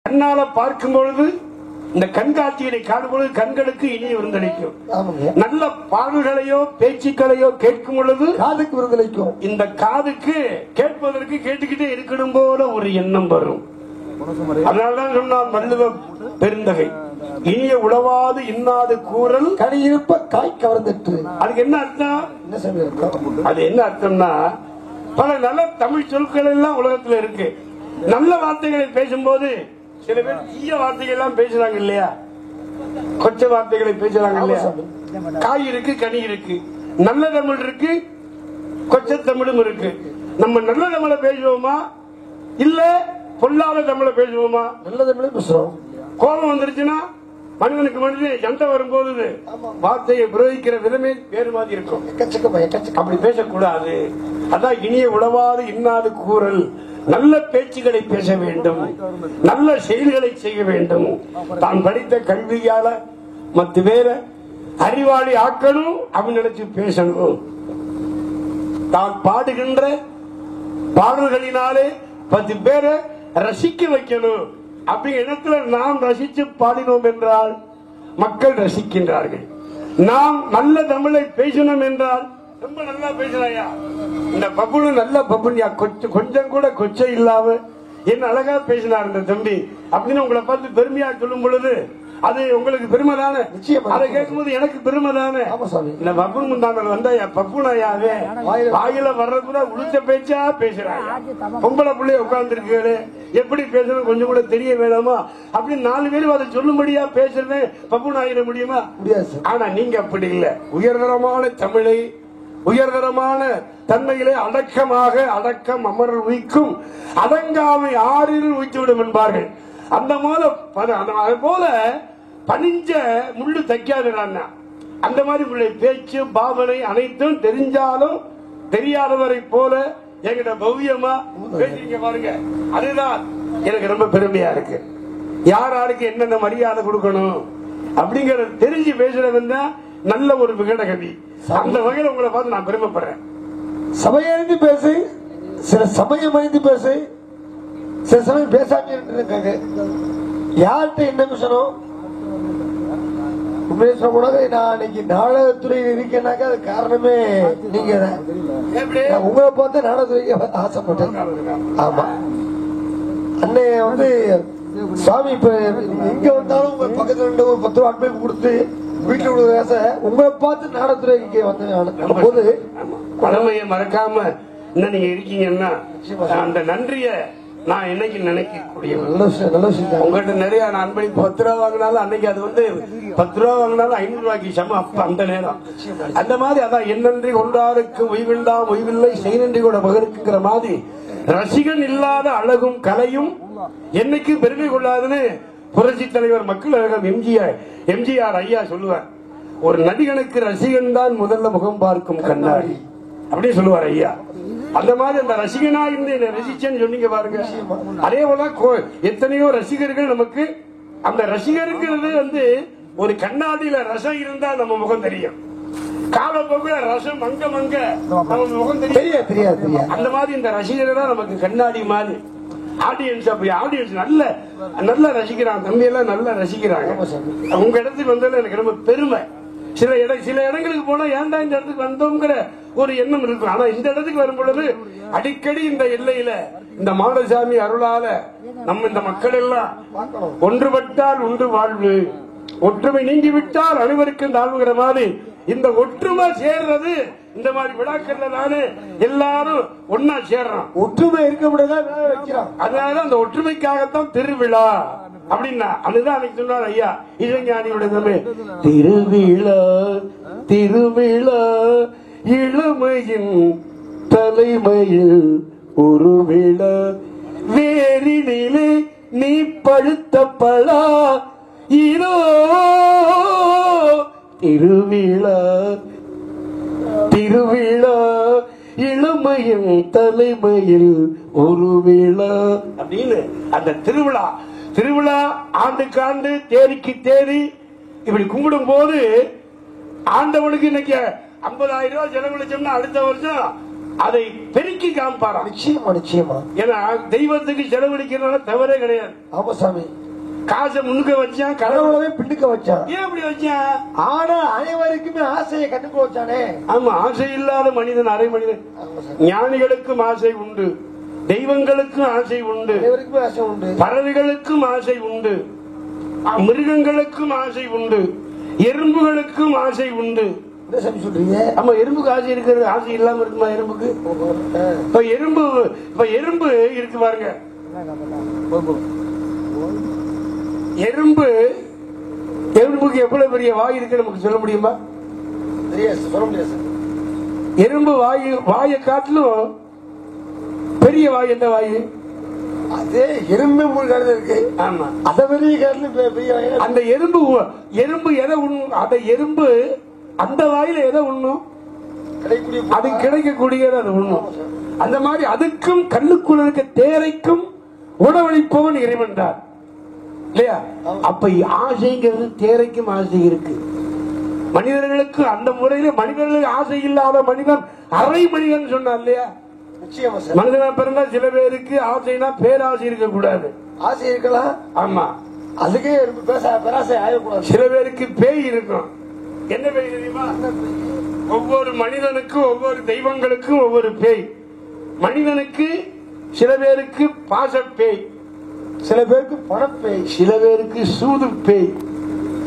கண்ணால பார்க்கும் பொழுது இந்த கண்காட்சிகளை காணும் பொழுது கண்களுக்கு இனிய விருந்தளிக்கும். நல்ல பாடல்களையோ பேச்சுக்களையோ கேட்கும் பொழுது காதுக்கு விருந்தளிக்கும். இந்த காதுக்கு கேட்பதற்கு கேட்டுக்கிட்டே இருக்கணும் போல ஒரு எண்ணம் வரும். அதனால்தான் சொன்னான் வள்ளுவ பெருந்தகை, இனிய உளவாது இன்னாது கூறல் கனியிருப்ப காய் கவர்ந்துட்டு. அதுக்கு என்ன அர்த்தம்? அது என்ன அர்த்தம்னா, பல நல்ல தமிழ் சொற்கள் எல்லாம் உலகத்துல இருக்கு. நல்ல வார்த்தைகளை பேசும்போது சில பேர் தீய வார்த்தைகள் எல்லாம் பேசுறாங்க இல்லையா, கொச்ச வார்த்தைகளை பேசுறாங்க இல்லையா. காய் இருக்கு, கனி இருக்கு, நல்ல தமிழ் இருக்கு, கொச்ச தமிழும் இருக்கு. நம்ம நல்ல தமிழை பேசுவோமா இல்ல பொல்லாத தமிழை பேசுவோமா? நல்ல தமிழை பேசுறோம். கோபம் வந்துருச்சுன்னா மனிதனுக்கு மனிதன் சண்டை வரும்போது வார்த்தையை பிரயோகிக்கிற விதமே வேறு மாதிரி இருக்கும். அப்படி பேசக்கூடாது. அதான் இனிய உளவாது இன்னாது கூறல். நல்ல பேச்சுகளை பேச வேண்டும், நல்ல செயல்களை செய்ய வேண்டும். தான் படித்த கல்வியால மற்ற பேர அறிவாளி ஆக்கணும் அப்படின்னு நினைச்சு பேசணும். தான் பாடுகின்ற பாடல்களினாலே 10 பேரை ரசிக்க வைக்கணும். அப்படி இடத்துல நாம் ரசித்து பாடினோம் என்றால் மக்கள் ரசிக்கின்றார்கள். நாம் நல்ல தமிழை பேசணும் என்றால் ரொம்ப நல்லா பேசுறாயா, இந்த பப்புனு நல்ல பப்புனியா, கொஞ்சம் கூட கொச்சை இல்லாம என்ன அழகா பேசினார் இந்த தம்பி அப்படின்னு உங்களை பார்த்து பெருமையா சொல்லும் பொழுது அது உங்களுக்கு பெருமை தானே. அதை கேட்கும்போது எனக்கு பெருமை தானே. இந்த பப்புன் முந்தாமல் வந்தா பப்புனாயாவே வாயில வர்றதுல உளுத்த பேச்சா பேசுறாங்க. பொம்பளை பிள்ளைய உட்கார்ந்து இருக்காரு, எப்படி பேசணும் கொஞ்சம் கூட தெரிய வேணாமா அப்படின்னு 4 பேரும் அதை சொல்லும்படியா பேசுறேன் பப்புன் ஆகிட முடியுமா? ஆனா நீங்க அப்படி இல்லை. உயர்தரமான தமிழை, உயர்தரமான தன்மையிலே அடக்கம் அமரல் உயிக்கும், அடங்காமை ஆறில் உயித்துவிடும் என்பார்கள். அந்த போல பனிஞ்ச முள்ளு தைக்காதுறான். அந்த மாதிரி உங்களுடைய பேச்சு பாவனை அனைத்தும் தெரிஞ்சாலும் தெரியாதவரை போல என்கிட்ட பவ்யமா பேசுறீங்க பாருங்க. அதுதான் எனக்கு ரொம்ப பெருமையா இருக்கு. யாருக்கு என்னென்ன மரியாதை கொடுக்கணும் அப்படிங்கறது தெரிஞ்சு பேசுறவன் தான் நல்ல ஒரு விகடகவி. அந்த வகையில் உங்களை பார்த்து நான் பெருமைப்படுறேன். சபையறிந்து பேசு, சில சமயம் அறிந்து பேசு, சில சமயம் பேசாம இருக்காங்க. யார்கிட்ட என்ன பேசணும் கூட. நான் இன்னைக்கு நாடகத்துறையில் இருக்கேன்னாக்கா அது காரணமே நீங்க தான். உங்களை பார்த்து நாடகத்துறைக்கு ஆசைப்பட்டேன். ஆமா, அன்னை வந்து சுவாமி இப்ப இங்க வந்தாலும் உங்க பக்கத்துல 10 ரூபா அட்வைஸ் கொடுத்து வீட்டுல உள்ள பேச உங்களை பார்த்து நாடகத்துறைக்கு வந்து போது பழமையை மறக்காம இன்னும் நீங்க இருக்கீங்கன்னா அந்த நன்றிய நான் என்னைக்கு நினைக்கக்கூடிய உங்கள்கிட்ட நிறைய அன்பளி 10 ரூபா வாங்கினாலும் அன்னைக்கு அது வந்து 10 ரூபா வாங்கினாலும் 500 ரூபாய்க்கு சம. அப்ப அந்த நேரம் அந்த மாதிரி அதான் என்னன்றி ஒன்றாருக்கு ஒய்வில்லாம் ஒய்வில்லை செய்நன்றி கூட மகனுக்குங்கிற மாதிரி ரசிகன் இல்லாத அழகும் கலையும் என்னைக்கு பெருமை கொள்ளாதுன்னு புரட்சி தலைவர் மக்கள் எம்ஜிஆர் ஐயா சொல்லுவார். ஒரு நடிகனுக்கு ரசிகன் தான் முதல்ல முகம் பார்க்கும் கண்ணாடி அப்படின்னு சொல்லுவார் ஐயா. அந்த மாதிரி அந்த ரசிகனா இருந்து என்ன ரசிச்சேன்னு சொன்னீங்க பாருங்க. அதே போல எத்தனையோ ரசிகர்கள் நமக்கு. அந்த ரசிகருங்கிறது வந்து ஒரு கண்ணாடியில ரசம் இருந்தா நம்ம முகம் தெரியும். காலப்போக்குல ரசம் மங்க நம்ம முகம் தெரியாது. அந்த மாதிரி இந்த ரசிகர் தான் நமக்கு கண்ணாடி மாதிரி. ஆடியன்ஸ் அப்படி ஆடியன்ஸ் நல்ல ரசிக்கிறாங்க. தம்பி எல்லாம் நல்லா ரசிக்கிறாங்க. உங்க இடத்துக்கு வந்தாலும் எனக்கு ரொம்ப பெருமை. சில இடங்களுக்கு போனா ஏன்டா இந்த இடத்துக்கு வந்தோங்கிற ஒரு எண்ணம் இருக்கும். ஆனா இந்த இடத்துக்கு வரும் பொழுது அடிக்கடி இந்த எல்லையில இந்த மாடசாமி அருளால நம்ம இந்த மக்கள் எல்லாம் ஒன்றுபட்டால் உண்டு வாழ்வு, ஒற்றுமை நீங்கிவிட்டால் அனைவருக்கும் தாழ்வுகிற மாதிரி இந்த ஒற்றுமை சேர்றது இந்த மாதிரி விழாக்கள்ல நானு எல்லாரும் ஒன்னா சேர்றோம். ஒற்றுமை இருக்க முடியாது. அதனால அந்த ஒற்றுமைக்காகத்தான் திருவிழா அப்படின்னா அதுதான் அன்னைக்கு சொன்னார் ஐயா இளைஞானியோட திருவிழா திருவிழா இளமையின் தலைமையில் ஒரு விழா வேரினிலே நீ பழுத்த பழா இதோ திருவிழா திருவிழா இளமையின் தலைமையில் ஒரு விழா அப்படின்னு அந்த திருவிழா ஆண்டுக்கு ஆண்டு தேதிக்கு தேதி இப்படி கும்பிடும் போது ஆண்டவனுக்கு இன்னைக்கு 50,000 ரூபாய் செலவழிச்சோம்னா அடுத்த வருஷம் அதை பெருக்கி காமிப்பாராம். நிச்சயமா நிச்சயமா. ஏன்னா தெய்வத்துக்கு செலவழிக்கிறதுனால தவறே கிடையாது. ஆமா சாமி. காசை முன்னுக்க வச்சான், கடவுளவே பின்னுக்க வச்சான். ஏன் அப்படி வச்சான்? ஆனா அனைவருக்குமே ஆசையை கட்டுக்கு வச்சானே. ஆமா, ஆசை இல்லாத மனிதன் அரை மனிதன். ஞானிகளுக்கும் ஆசை உண்டு, தெய்வங்களுக்கும் ஆசை உண்டு, அனைவருக்குமே ஆசை உண்டு, பறவைகளுக்கும் ஆசை உண்டு, மிருகங்களுக்கும் ஆசை உண்டு, எறும்புகளுக்கும் ஆசை உண்டு. என்ன சாமி சொல்றீங்க? ஆமா, எறும்புக்கு ஆசை இருக்கிறது, ஆசை இல்லாம இருக்குமா எறும்புக்கு? இப்ப எறும்பு இருக்கு பாருங்க. எறும்புக்கு எவ்வளவு பெரிய வாய் இருக்கு நமக்கு சொல்ல முடியுமா? சொல்ல முடியாது. எறும்பு வாயை காட்டிலும் பெரிய வாய் எந்த வாய்? அதே எறும்பு மூணு இருக்கு. ஆமா, அதை பெரிய பெரிய அந்த எறும்பு எதை உண்ணும்? அந்த எறும்பு அந்த வாயில எதை உண்ணும்? அது கிடைக்கக்கூடியது அது உண்ணும். அந்த மாதிரி அதுக்கும் கண்ணுக்குள்ள இருக்க தேரைக்கும் உணவளிப்பவன் இறைவன் தான் இல்லையா? அப்ப ஆசைங்கிறது தேரைக்கும் ஆசை இருக்கு. மனிதர்களுக்கு அந்த முறையில மனிதர்களுக்கு ஆசை இல்லாத மனிதன் அரை மனிதன் சொன்னார் இல்லையா? மனிதனா பிறந்தா சில பேருக்கு ஆசைனா பேராசை இருக்க கூடாது. ஆசை இருக்கலாம். ஆமா, அதுக்கே பேராசை ஆகக்கூடாது. சில பேருக்கு பேய் இருக்கும். என்ன பேய் தெரியுமா? ஒவ்வொரு மனிதனுக்கும் ஒவ்வொரு தெய்வங்களுக்கும் ஒவ்வொரு பேய். மனிதனுக்கு சில பேருக்கு பாச பேய், சில பேருக்கு பணப்பேய், சில பேருக்கு சூது பேய்.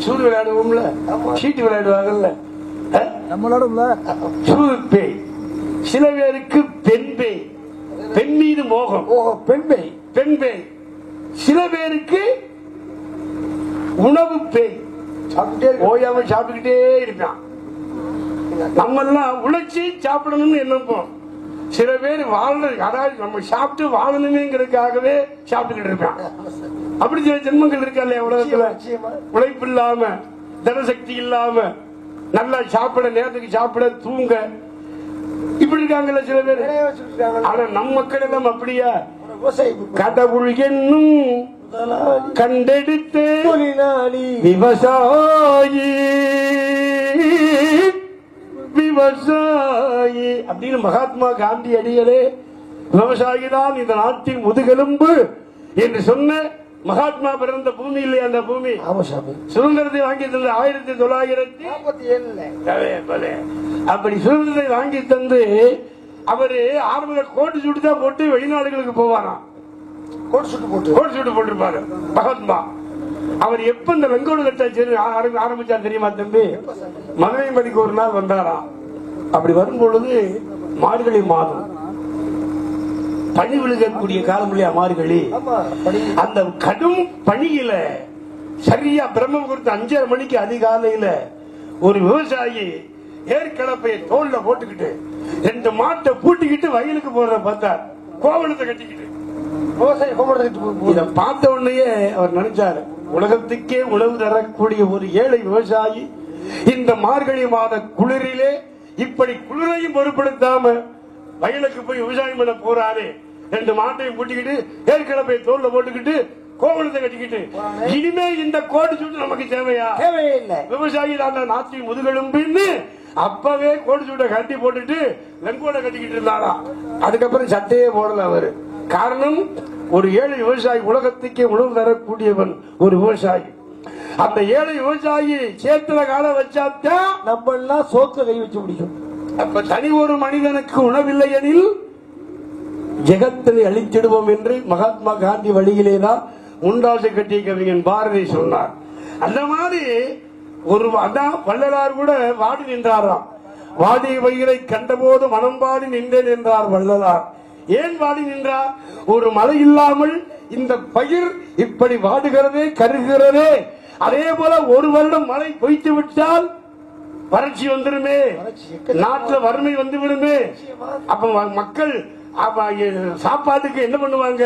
சூது விளையாடுவோம்ல, சீட்டு விளையாடுவாங்கல்ல, நம்மளோட சூது பேய். சில பேருக்கு பெண் பேய், பெண் மீது மோகம். பெண் பேய், பெண் பேய். சில பேருக்கு உணவு பேய், ஓயாம சாப்பிட்டுக்கிட்டே இருப்பான். நம்ம எல்லாம் உழைச்சி சாப்பிடணும்னு நினைப்போம். சில பேர் வாழ்றது, அதாவது நம்ம சாப்பிட்டு வாழணுமேங்கிறதுக்காகவே சாப்பிட்டுக்கிட்டு இருப்பான். அப்படி சில ஜென்மங்கள் இருக்கா இல்லையா உலகத்துல? உழைப்பு இல்லாம, தனசக்தி இல்லாம, நல்லா சாப்பிட, நேரத்துக்கு சாப்பிட, தூங்க, இப்படி இருக்காங்கல்ல சில பேர். ஆனா நம்ம மக்கள் எல்லாம் அப்படியா? கடவுள் என்னும் கண்டெடுத்து விவசாயி விவசாயி அப்படின்னு மகாத்மா காந்தி அடிகளே விவசாயிதான் இந்த நாட்டின் முதுகெலும்பு என்று சொன்ன மகாத்மா பிறந்த பூமி இல்லையா அந்த பூமி? சுதந்திரத்தை வாங்கி தந்து 1947 அப்படி சுதந்திரத்தை வாங்கி தந்து அவரு ஆரம்ப கோட்டு சுட்டு தான் போட்டு வெளிநாடுகளுக்கு போவாராம். கோட்டு சுட்டு போட்டிருப்பாரு மகாத்மா. அவர் எப்ப இந்த வெங்கோடு கட்டாட்சி ஆரம்பிச்சார் தெரியுமா தம்பி? மதுரை மதிக்கு ஒரு நாள் வந்தாராம். அப்படி வரும்பொழுது மார்கழி மாதம், பனி விழுகக்கூடிய காலம் இல்லையா மார்கழி. அந்த கடும் பனியில சரியா பிரம்ம முகூர்த்தம் 5:30 மணிக்கு அதிகாலையில ஒரு விவசாயி ஏற்கலப்பையை தோல்ல போட்டுக்கிட்டு 2 மாட்டை பூட்டிக்கிட்டு வயலுக்கு போறத பார்த்தார். கோவலத்தை கட்டிக்கிட்டு இத பார்த்த உடனே அவர் நினைச்சாரு, உலகத்துக்கே உணவு தரக்கூடிய ஒரு ஏழை விவசாயி இந்த மார்கழி மாத குளிரிலே இப்படி குளிரையும் பொருட்படுத்தாம வயலுக்கு போய் விவசாயம் பண்ண போறாரு. 2 மாட்டையும் பூட்டிக்கிட்டு ஏற்கனவே தோல்ல போட்டுக்கிட்டு கோவலத்தை கட்டிக்கிட்டு, இனிமே இந்த கோடு சுட்டு நமக்கு தேவையா? தேவையில்லை. விவசாயி தான் நாட்டின் முதுகெலும்புன்னு அப்பவே கோடு சூட்டை கட்டி போட்டுட்டு வெங்கோட கட்டிக்கிட்டு இருந்தாராம். அதுக்கப்புறம் சட்டையே போடல அவரு. காரணம், ஒரு ஏழை விவசாயி, உலகத்துக்கே உணவு தரக்கூடியவன் ஒரு விவசாயி. அந்த ஏழை விவசாயி சேத்துல கால வச்சாத்தான் நம்ம எல்லாம் சோத்துல கை வச்சு முடியும். அப்ப தனி ஒரு மனிதனுக்கு உணவில்லை எனில் ஜெகத்தினை அழித்திடுவோம் என்று மகாத்மா காந்தி வழியிலேதான் முண்டாசை கட்டிய கவிஞன் பாரதி சொன்னார். அந்த மாதிரி ஒரு அதான் வள்ளலார் கூட வாடி நின்றாராம். வாடி வயிறை கண்டபோது மனம் பாடி நின்றேன் என்றார் வள்ளலார். ஏன் வாடி நின்றார்? ஒரு மழை இல்லாமல் இந்த பயிர் இப்படி வாடுகிறதே, கருகிறதே. அதே போல ஒரு வருடம் மழை பொய்த்து விட்டால் வறட்சி வந்துருமே, நாட்டில் வறுமை வந்து விடுமே. அப்ப மக்கள் சாப்பாட்டுக்கு என்ன பண்ணுவாங்க?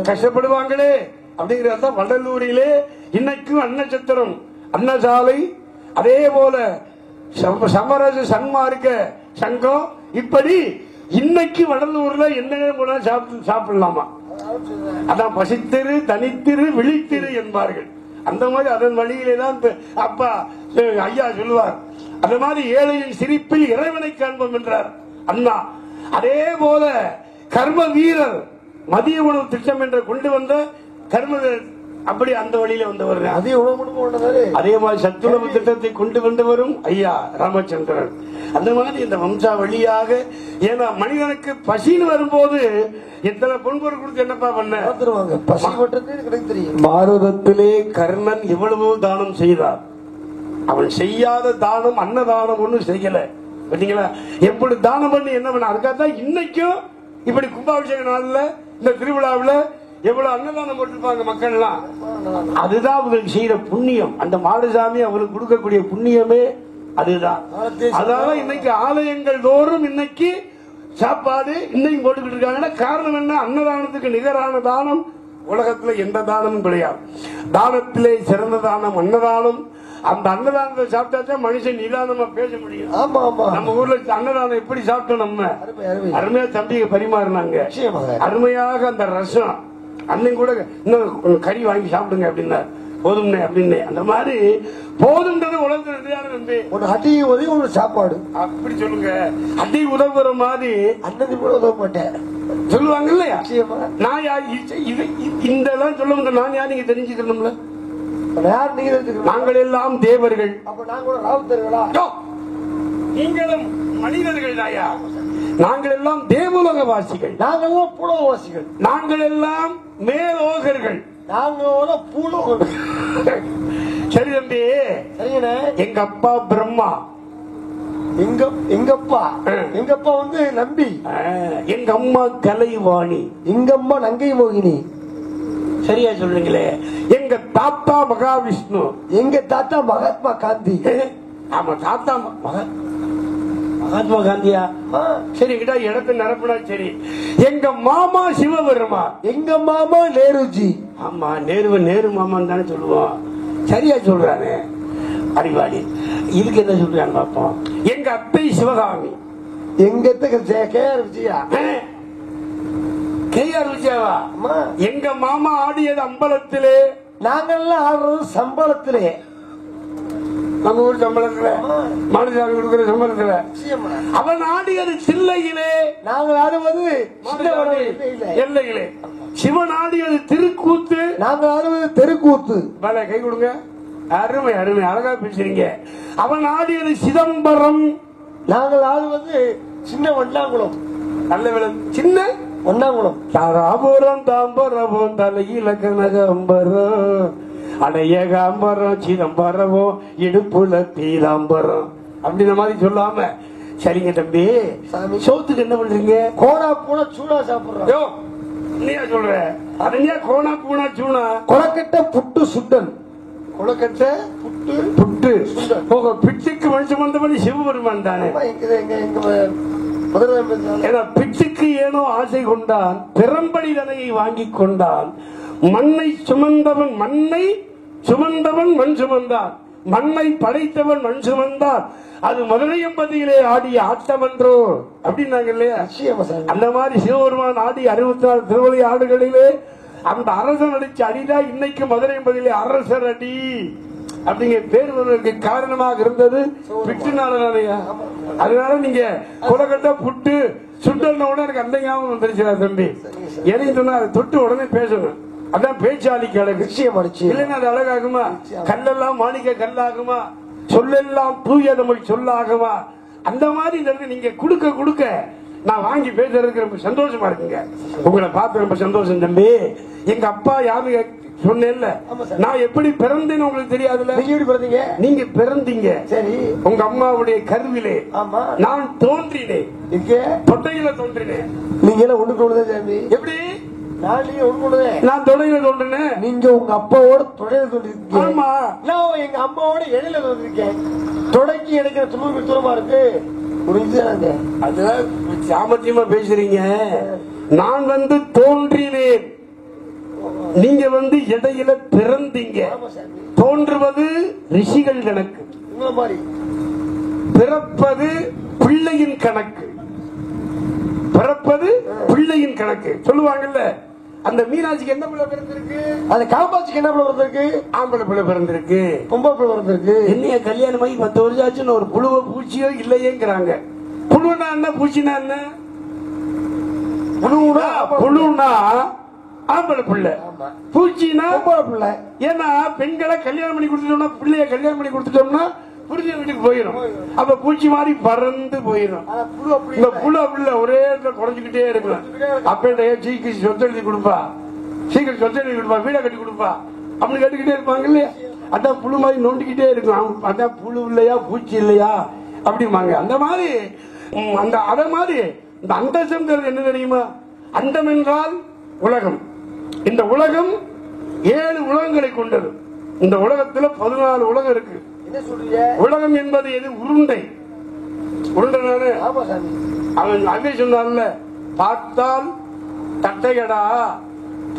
கஷ்டப்படுவாங்களே. அப்படிங்கிறத வடலூரிலே இன்னைக்கும் அன்னச்சத்திரம், அன்னசாலை, அதே போல சமரச சன்மார்க்க சங்கம், இப்படி இன்னைக்கு வடலூர்ல எந்த நேரம் போனா சாப்பிடலாமா? அதான் பசித்திரு, தனித்திரு, விழித்திரு என்பார்கள். அந்த மாதிரி அதன் வழியிலே தான் அப்பா ஐயா சொல்லுவார். அந்த மாதிரி ஏழையின் சிரிப்பில் இறைவனை காண்போம் என்றார் அண்ணா. அதே போல கர்ம வீரர் மதிய உணவு திட்டம் என்று கொண்டு வந்த கர்ம வீரர் அப்படி அந்த வழியில வந்தவர். அதே மாதிரி சத்துணவு திட்டத்தை கொண்டு வந்தவரும் ஐயா ராமச்சந்திரன். அந்த மாதிரி இந்த வம்சா வழியாக, ஏன்னா மனிதனுக்கு பசின்னு வரும்போது எத்தனை பொன்பொருள் கொடுத்து என்னப்பா பண்ண பாரதத்திலே கர்ணன் எவ்வளவு தானம் செய்தார். அவன் செய்யாத தானம் அன்னதானம் ஒண்ணும் செய்யல. பாத்தீங்களா எப்படி தானம் பண்ணி என்ன பண்ண. அதுக்காகத்தான் இன்னைக்கும் இப்படி கும்பாபிஷேக நாள்ல இந்த திருவிழாவில் எவ்வளவு அன்னதானம் போட்டிருப்பாங்க மக்கள் எல்லாம். அதுதான் அவங்களுக்கு செய்யற புண்ணியம். அந்த மாடசாமி அவங்களுக்கு கொடுக்கக்கூடிய புண்ணியமே அதுதான். அதனால இன்னைக்கு ஆலயங்கள் தோறும் இன்னைக்கு சாப்பாடு இன்னைக்கு போட்டுக்கிட்டு இருக்காங்கன்னா காரணம் என்ன? அன்னதானத்துக்கு நிகரான தானம் உலகத்துல எந்த தானமும் கிடையாது. தானத்திலே சிறந்த தானம் அன்னதானம். அந்த அன்னதானத்தை சாப்பிட்டாச்சா மனுஷன் நிதானமா பேச முடியும். நம்ம ஊர்ல அன்னதானம் எப்படி சாப்பிட்டோம்? நம்ம அருமையா தம்பியை பரிமாறினாங்க. அருமையாக அந்த ரசம் அன்னைக்கு கூட இன்னும் கறி வாங்கி சாப்பிடுங்க அப்படின்னா போதும்னே அப்படின்னு. அந்த மாதிரி போதும்ன்றது உலகத்துல ஒரு அடி உதவி ஒரு சாப்பாடு அப்படி சொல்லுங்க. அடி உதவுற மாதிரி அன்னதி கூட உதவ மாட்டேன் சொல்லுவாங்க இல்லையா? நான் இந்த சொல்லுவாங்க. நான் யார் நீங்க தெரிஞ்சுக்கணும்ல. நாங்கள் எல்லாம் தேவர்கள். நீங்களும் மனிதர்கள் தாயா. நாங்கள் எல்லாம் தேவலோக வாசிகள். நாங்கள் எல்லாம் பூலோகவாசிகள். நாங்கள் எல்லாம் மேலோகர்கள். நாங்களோட பூலோகர்கள். சரி தம்பி. எங்க அப்பா பிரம்மா. எங்கப்பா வந்து நம்பி. எங்க அம்மா கலைவாணி. எங்க அம்மா நங்கை மோகினி. சரியா சொல்றீங்களே. எங்க தாத்தா மகாவிஷ்ணு. எங்க தாத்தா மகாத்மா காந்தி. ஆமா தாத்தா மகாத்மா காந்தியா? சரி கிட்ட இடத்தை நிரப்பினா சரி. எங்க மாமா சிவபெருமா. எங்க மாமா நேருஜி. ஆமா நேரு மாமான்னு தானே சொல்லுவோம். சரியா சொல்றானே அறிவாளி. இதுக்கு என்ன சொல்றாங்க பாப்போம். எங்க அத்தை சிவகாமி. எங்க கேஆர் விஜயா. கேஆர் விஜயாவா? எங்க மாமா ஆடியது அம்பலத்திலே. நாங்கெல்லாம் ஆடுறது சம்பளத்திலே. நம்ம ஊர் சம்பளத்துல மாநில கொடுக்கிற சம்பளத்துல. அவன் ஆடியது சில்லையிலே. நாங்கள் ஆடுவது எல்லையிலே. சிவன் ஆடியது திருக்கூத்து. நாங்கள் ஆடுவது தெருக்கூத்து. பல கை கொடுங்க. அருமை அருமை அழகா பேசுறீங்க. அவன் ஆடியது சிதம்பரம். நாங்கள் ஆடுவது சின்ன வண்ணாங்குளம். நல்ல விலை சின்ன வண்ணாங்குளம். தாராபுரம் தாம்பரம் தலையில கனகம்பரம் அடைய காம்பரம் சிதம்பரமோ இடுப்புல தீதாம்பரம் அப்படின்ற மாதிரி சொல்லாம. சரிங்க தம்பி. சோத்துக்கு என்ன பண்றீங்க? கோணா பூனா சூனா சாப்பிடுறோம். நீயா சொல்ற அதனியா கோணா பூனா சூனா. கொலக்கட்டை புட்டு சுட்டன். கொலக்கட்டை புட்டு புட்டு போக பிச்சுக்கு மனுஷன் வந்தபடி சிவபெருமான் தானே. பிச்சுக்கு ஏனோ ஆசை கொண்டான். பெரம்படி தனையை வாங்கி கொண்டான். மண்ணை சுமந்தவன் மண் சுமந்தான். மண்ணை படைத்தவன் மண் சுமந்தான். அது மதுரையம்பதியிலே ஆடிய ஆட்டம் என்றோ அப்படின்னாங்க இல்லையா? அந்த மாதிரி சிவபெருமான் ஆடி 64 திருவள்ளி ஆடுகளிலே அந்த அரசன் அடிச்ச அடிதான் இன்னைக்கு மதுரையம்பதியிலே அரசர் அடி அப்படிங்கிற பேர் வருவதற்கு காரணமாக இருந்தது பிட்டு நாளையா. அதனால நீங்க கொலக்கட்டை புட்டு சுட்டல் உடனே எனக்கு அந்த ஞாபகம் வந்துருச்சு தம்பி. எதையும் சொன்னா அதை தொட்டு உடனே பேசணும். அதான் பேச்சாளிக்கு அழகு. இல்லைன்னா அது அழகாகுமா? கல்லெல்லாம் மாணிக்க கல்லாகுமா? சொல்லெல்லாம் தூய தமிழ் சொல்லாகுமா? அந்த மாதிரி நீங்க கொடுக்க கொடுக்க நான் வாங்கி பேசுறதுக்கு ரொம்ப சந்தோஷமா இருக்குங்க. உங்களை பார்த்து ரொம்ப சந்தோஷம் தம்பி. எங்க அப்பா யாரு சொன்னேன்ல, நான் எப்படி பிறந்தேன்னு உங்களுக்கு தெரியாதுல்ல. நீங்க பிறந்தீங்க. சரி. உங்க அம்மாவுடைய கருவிலே நான் தோன்றினேன். தொட்டையில தோன்றினேன். நீங்க எல்லாம் ஒண்ணு எப்படி? நான் தொடையில தோன்றினேன். நீங்க உங்க அப்பாவோட தொடையில தோன்றிருக்கீங்க. ஆமா. நான் எங்க அம்மாவோட இடையில தோன்றிருக்கேன். தொடைக்கு எடுக்கிற துணி தூரமா இருக்கு. புரிஞ்சுதாங்க? அதுதான் சாமர்த்தியமா பேசுறீங்க. நான் தோன்றினேன். நீங்க இடையில பிறந்தீங்க. தோன்றுவது ரிஷிகள் கணக்கு. பிறப்பது பிள்ளையின் கணக்கு. பிறப்பது பிள்ளையின் கணக்கு சொல்லுவாங்கல்ல. அந்த மீனாட்சிக்கு என்ன பிள்ளை பிறந்திருக்கு? அந்த காமாட்சிக்கு என்ன பிள்ளை பிறந்திருக்கு? ஆம்பளை பிள்ளை பிறந்திருக்கு. பொம்பளை பிள்ளை பிறந்திருக்கு. என்னைய கல்யாணம் ஆகி 10 வருஷம் ஆச்சுன்னு ஒரு புழுவ பூச்சியோ இல்லையேங்கிறாங்க. புழுனா என்ன பூச்சினா என்ன? புழுனா ஆம்பளை பிள்ளை, பூச்சினா பிள்ளை. ஏன்னா பெண்களை கல்யாணம் பண்ணி கொடுத்துட்டோம்னா, பிள்ளைய கல்யாணம் பண்ணி கொடுத்துட்டோம்னா புரிஞ்ச வீட்டுக்கு போயிடும். அப்ப பூச்சி மாதிரி பறந்து போயிடும். இந்த புழு அப்படி ஒரே இடத்துல குறைஞ்சுக்கிட்டே இருக்கும். அப்ப சீக்கிரம் சொத்து எழுதி கொடுப்பா, சீக்கிரம் சொத்து எழுதி கொடுப்பா, வீடை கட்டி கொடுப்பா அப்படி கேட்டுக்கிட்டே இருப்பாங்க இல்லையா? அதான் புழு மாதிரி நோண்டிக்கிட்டே இருக்கும். அதான் புழு இல்லையா பூச்சி இல்லையா அப்படிமாங்க. அந்த மாதிரி அத மாதிரி இந்த அண்டசம்ங்கிறது என்ன தெரியுமா? அண்டம் என்றால் உலகம். இந்த உலகம் 7 உலகங்களை கொண்டது. இந்த உலகத்துல 14 உலகம் இருக்கு. உலகம் என்பது எது? உருண்டை. உருண்டை அவன் அங்கே சொன்னான்ல, பார்த்தால் தட்டையடா,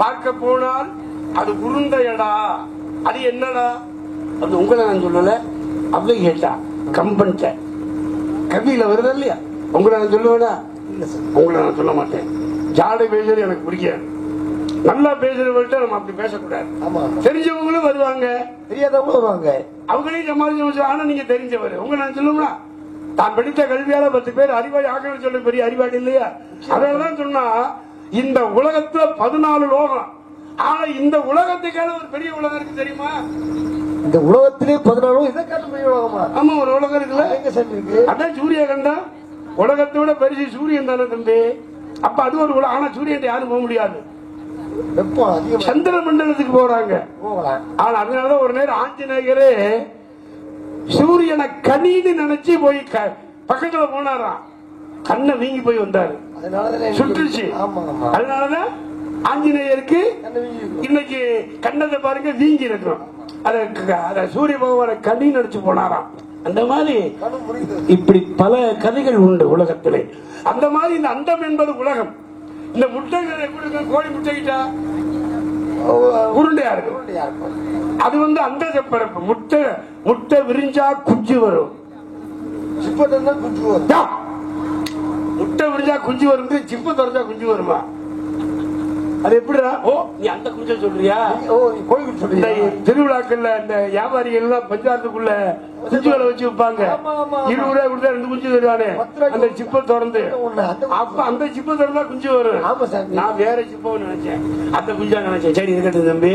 பார்க்க போனால் அது உருண்டையடா. அது என்னடா? அது உங்களை நான் சொல்லல, அப்படி கேட்டா கம்பன்ட்ட கவியில வருது இல்லையா? உங்களை நான் சொல்லுவேனா? உங்களை நான் சொல்ல மாட்டேன். ஜாடை பேசுறது எனக்கு பிடிக்காது. நல்லா பேசுறவங்கள்ட்ட நம்ம அப்படி பேசக்கூடாது. தெரிஞ்சவங்களும் வருவாங்க, தெரியாதவங்களும் வருவாங்க, அவங்களையும் சமாளிச்சு. ஆனா நீங்க தெரிஞ்சவர், உங்க நான் சொல்லுவோம்னா, தான் படித்த கல்வியால 10 பேர் அறிவாளி ஆக்கணும்னு சொல்ல பெரிய அறிவாளி இல்லையா? அதனாலதான் சொன்னா இந்த உலகத்துல 14 லோகம். ஆனா இந்த உலகத்துக்கான ஒரு பெரிய உலகம் இருக்கு தெரியுமா? இந்த உலகத்திலே 14 இதை காட்ட பெரிய உலகமா? ஆமா, ஒரு உலகம் இருக்குல்ல, அதான் சூரிய கண்டம். உலகத்தை விட பெருசு சூரியன் தானே தம்பி. அப்ப அது ஒரு உலகம். ஆனா சூரியன் யாரும் போக முடியாது. சந்திர மண்டலத்துக்கு போறாங்க. ஆனா அதனாலதான் ஒரு நேரம் ஆஞ்சநேயரே சூரியனை கனின்னு நினைச்சு போய் பக்கத்துல போனாராம். கண்ணை வீங்கி போய் வந்தாரு, சுட்டுருச்சு. அதனாலதான் ஆஞ்சநேயருக்கு இன்னைக்கு கண்ணத்தை பாருங்க வீங்கி இருக்கும். அத சூரிய பகவான கனி நினைச்சு போனாராம். அந்த மாதிரி இப்படி பல கதைகள் உண்டு உலகத்திலே. அந்த மாதிரி இந்த அண்டம் என்பது உலகம். இந்த முட்டைகள் எப்படி இருக்கும்? கோழி முட்டைக்கிட்டா உருண்டையா இருக்கும். அது வந்து அந்த பிறப்பு. முட்டை விரிஞ்சா குஞ்சு வரும். முட்டை விரிஞ்சா குஞ்சு வரும், சிப்ப திறந்தா குஞ்சு வருமா? அது எப்படிடா? ஓ, நீ அந்த குஞ்ச சொல்றியா? திருவிழாக்கள்ல இந்த வியாபாரிகள் எல்லாம் பஞ்சாயத்துக்குள்ள குஞ்சுகளை வச்சு வைப்பாங்க. 20 ரூபாய் கொடுத்தா 2 குஞ்சு தருவானே, அந்த சிப்ப திறந்து. அப்ப அந்த சிப்ப திறந்தா குஞ்சு வரும். நான் வேற சிப்ப நினைச்சேன், அந்த குஞ்சா நினைச்சேன். சரி இருக்கட்டும் தம்பி.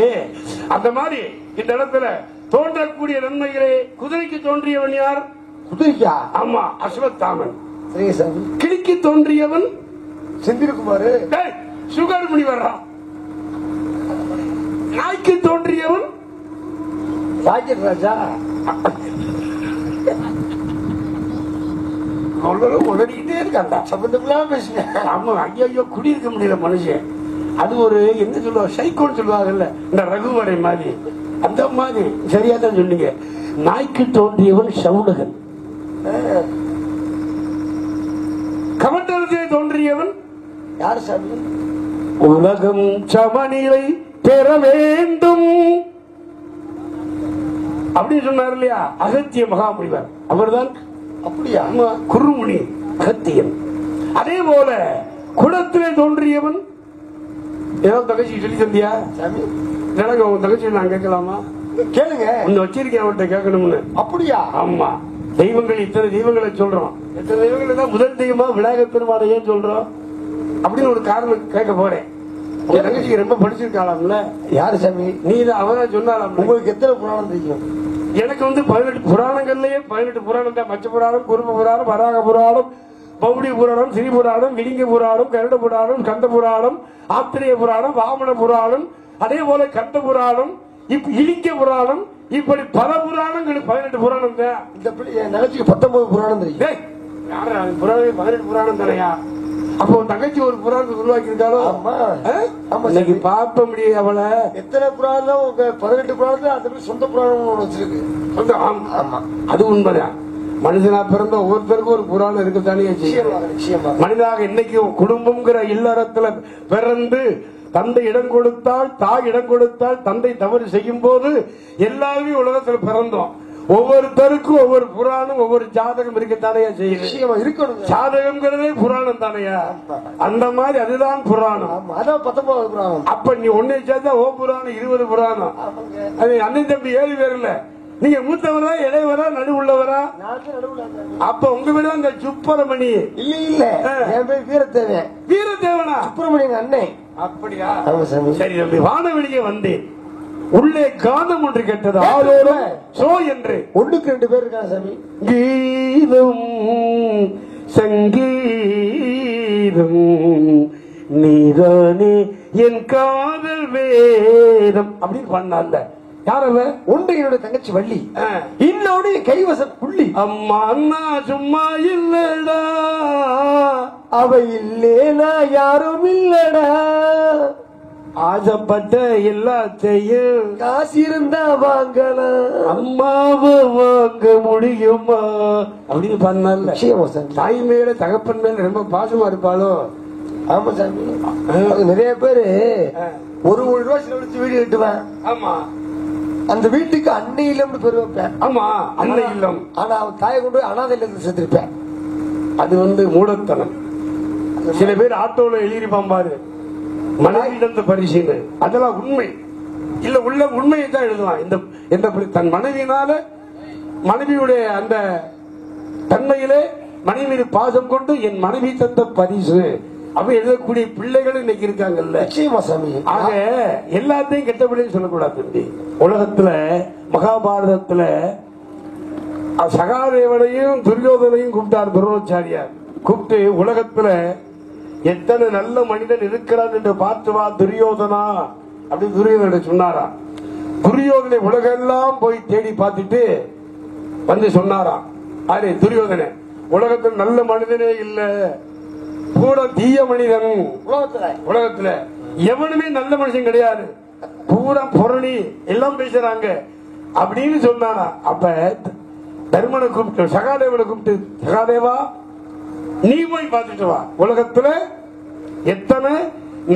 அந்த மாதிரி இந்த இடத்துல தோன்றக்கூடிய நன்மைகளே. குதிரைக்கு தோன்றியவன் யார்? குதிரைக்கா? ஆமா, அஸ்வத்தாமன். கிளிக்கு தோன்றியவன் செந்தில்குமார். சுகர் முனி வர்றான். நாய்க்கு தோன்றியவன் ராஜன் ராஜா. உடனே இருக்காண்டா, சம்பந்தம் பேசுறேன். ஆமா, ஐயோ குடியிருக்க முடியல மனுஷன். அது ஒரு என்ன சொல்லுவாங்க, சைக்கோன்னு சொல்லுவாங்கல்ல, இந்த ரகுவரை மாதிரி. அந்த மாதிரி சரியா தான் சொன்னீங்க. நாய்க்கு தோன்றியவன் சவுனகன். கமண்டலத்திலே தோன்றியவன் யார் சாமி? உலகம் சமநிலை பெற வேண்டும் அப்படின்னு சொன்னார் இல்லையா அகத்திய மகாமுனிவர். அவர்தான். அப்படியா? குருமுனி அகத்தியன். அதே போல குடத்திலே தோன்றியவன். ஏதாவது தகச்சி சொல்லி தந்தியா? உன் தகச்சி நான் கேட்கலாமா? கேளுங்க. ஒன்னு வச்சிருக்கேன், அவர்கிட்ட கேட்கணும்னு. அப்படியா? ஆமா. தெய்வங்கள் இத்தனை தெய்வங்களை சொல்றோம். எத்தனை தெய்வங்கள் தான் முதல் தெய்வமா விநாயகர் பெருமானை ஏன் சொல்றோம் அப்படின்னு ஒரு காரணம் கேட்க போறேன். உங்க தங்கச்சிக்கு ரொம்ப படிச்சிருக்காளாம்ல? யாரு சாமி? நீ தான். அவதான் சொன்னாலாம். உங்களுக்கு எத்தனை புராணம் தெரியும்? எனக்கு வந்து 18 புராணங்கள்லயே 18 புராணம் தான். மச்ச புராணம், குரும புராணம், வராக புராணம், பௌடி புராணம், ஸ்ரீ புராணம், விலிங்க புராணம், கருட புராணம், கந்த புராணம், ஆத்திரேய புராணம், வாமன புராணம், அதே போல கந்த புராணம், இலிங்க புராணம், இப்படி பல புராணங்கள். 18 புராணம் தான். இந்த நிகழ்ச்சிக்கு 19 புராணம் தெரியும். புராணம் 18 புராணம் தானையா? அப்போ தங்கச்சி ஒரு புராணத்தை உருவாக்கி இருக்காலும் இன்னைக்கு பார்க்க முடியாது. அவளை எத்தனை புராணம்? 18 புராணத்துல அந்த சொந்த புராணம் வச்சிருக்கு. ஆமா, அது உண்மைதான். மனுஷனா பிறந்த ஒவ்வொருத்தருக்கும் ஒரு புராணம் இருக்கத்தானே செய்யும். மனிதனாக இன்னைக்கு குடும்பம்ங்கிற இல்லறத்துல பிறந்து தந்தை இடம் கொடுத்தால், தாய் இடம் கொடுத்தால், தந்தை தவறு செய்யும் போது எல்லாருமே உலகத்துல பிறந்தோம். ஒவ்வொருத்தருக்கும் ஒவ்வொரு புராணம், ஒவ்வொரு ஜாதகம் இருக்கத்தானையா செய்யும். இருக்கணும். ஜாதகம்ங்கிறதே புராணம் தானையா? அந்த மாதிரி அதுதான் புராணம். அதான் 19 புராணம். அப்ப நீ ஒன்னே சேர்த்தா ஓ புராணம் 20 புராணம். அது அண்ணன் தம்பி 7 பேர் இல்ல, நீங்க மூத்தவரா இளையவரா நடுவுள்ளவரா? அப்ப உங்க வீடு அந்த சுப்பிரமணி இல்ல என் பேர் வீரதேவன். வீரதேவனா? சுப்பிரமணியன் அண்ணன். அப்படியா? சரி தம்பி, வானவெளியே வந்தேன். உள்ளே காந்தம் ஒன்று கேட்டது. ஆளோட சோ என்று 1க்கு 2 பேர் இருக்காங்க சாமி. கீதம் சங்கீதம் நீதானே என் காதல் வேதம் அப்படின்னு பண்ணால. யார் அவ? ஒன்று என்னோட தங்கச்சி வள்ளி, இன்னொரு கைவசம் புள்ளி. அம்மா அண்ணா சும்மா இல்லடா, அவ இல்லேனா யாரும் இல்லடா, ஆசைப்பட்ட எல்லாத்தையும் காசு இருந்தா வாங்கலாம், அம்மாவை வாங்க முடியுமா அப்படின்னு பண்ணால. தாய் மேல தகப்பன் மேல ரொம்ப பாசமா இருப்பாளோ? ஆமா சாமி. நிறைய பேரு 1 ரூபாய் செலவழிச்சு வீடு கட்டுவேன். ஆமா, அந்த வீட்டுக்கு அன்னை இல்லம்னு பேர் வைப்பேன். ஆமா, அன்னை இல்லம். ஆனா அவன் தாயை கொண்டு போய் அனாதை இல்லத்துல சேர்த்திருப்பேன். அது மூடத்தனம். சில பேர் ஆட்டோல எழுதிருப்பான் பாரு, மனைவியிடந்த பரிசீலனை. அதெல்லாம் உண்மை இல்ல, உள்ள உண்மையை தான் எழுதுவான். இந்த தன் மனைவியினால மனைவியுடைய அந்த தன்மையிலே மனைவி மீது பாசம் கொண்டு என் மனைவி தந்த பரிசு அப்ப எழுதக்கூடிய பிள்ளைகள் இன்னைக்கு இருக்காங்கல்ல. ஆக எல்லாத்தையும் கெட்டபடியும் சொல்லக்கூடாது தம்பி. உலகத்துல மகாபாரதத்துல சகாதேவனையும் துரியோதனையும் கூப்பிட்டார் துரோணாச்சாரியார். கூப்பிட்டு உலகத்துல எத்தனை நல்ல மனிதன் இருக்கிறான் என்று பார்த்து வா துரியோதனா அப்படின்னு துரியோதனை சொன்னாராம். துரியோதனை உலகெல்லாம் போய் தேடி பார்த்துட்டு வந்து சொன்னாராம். அரே துரியோதனை, உலகத்தில் நல்ல மனிதனே இல்ல, பூரா தீய மனிதன். உலகத்துல எவனுமே நல்ல மனுஷன் கிடையாது, பூரா புரணி எல்லாம் பேசுறாங்க அப்படின்னு சொன்னானா. அப்ப தர்மனை கூப்பிட்டு சகாதேவனை கூப்பிட்டு, சகாதேவா நீ போய் பார்த்துட்டு வா, உலகத்துல எத்தனை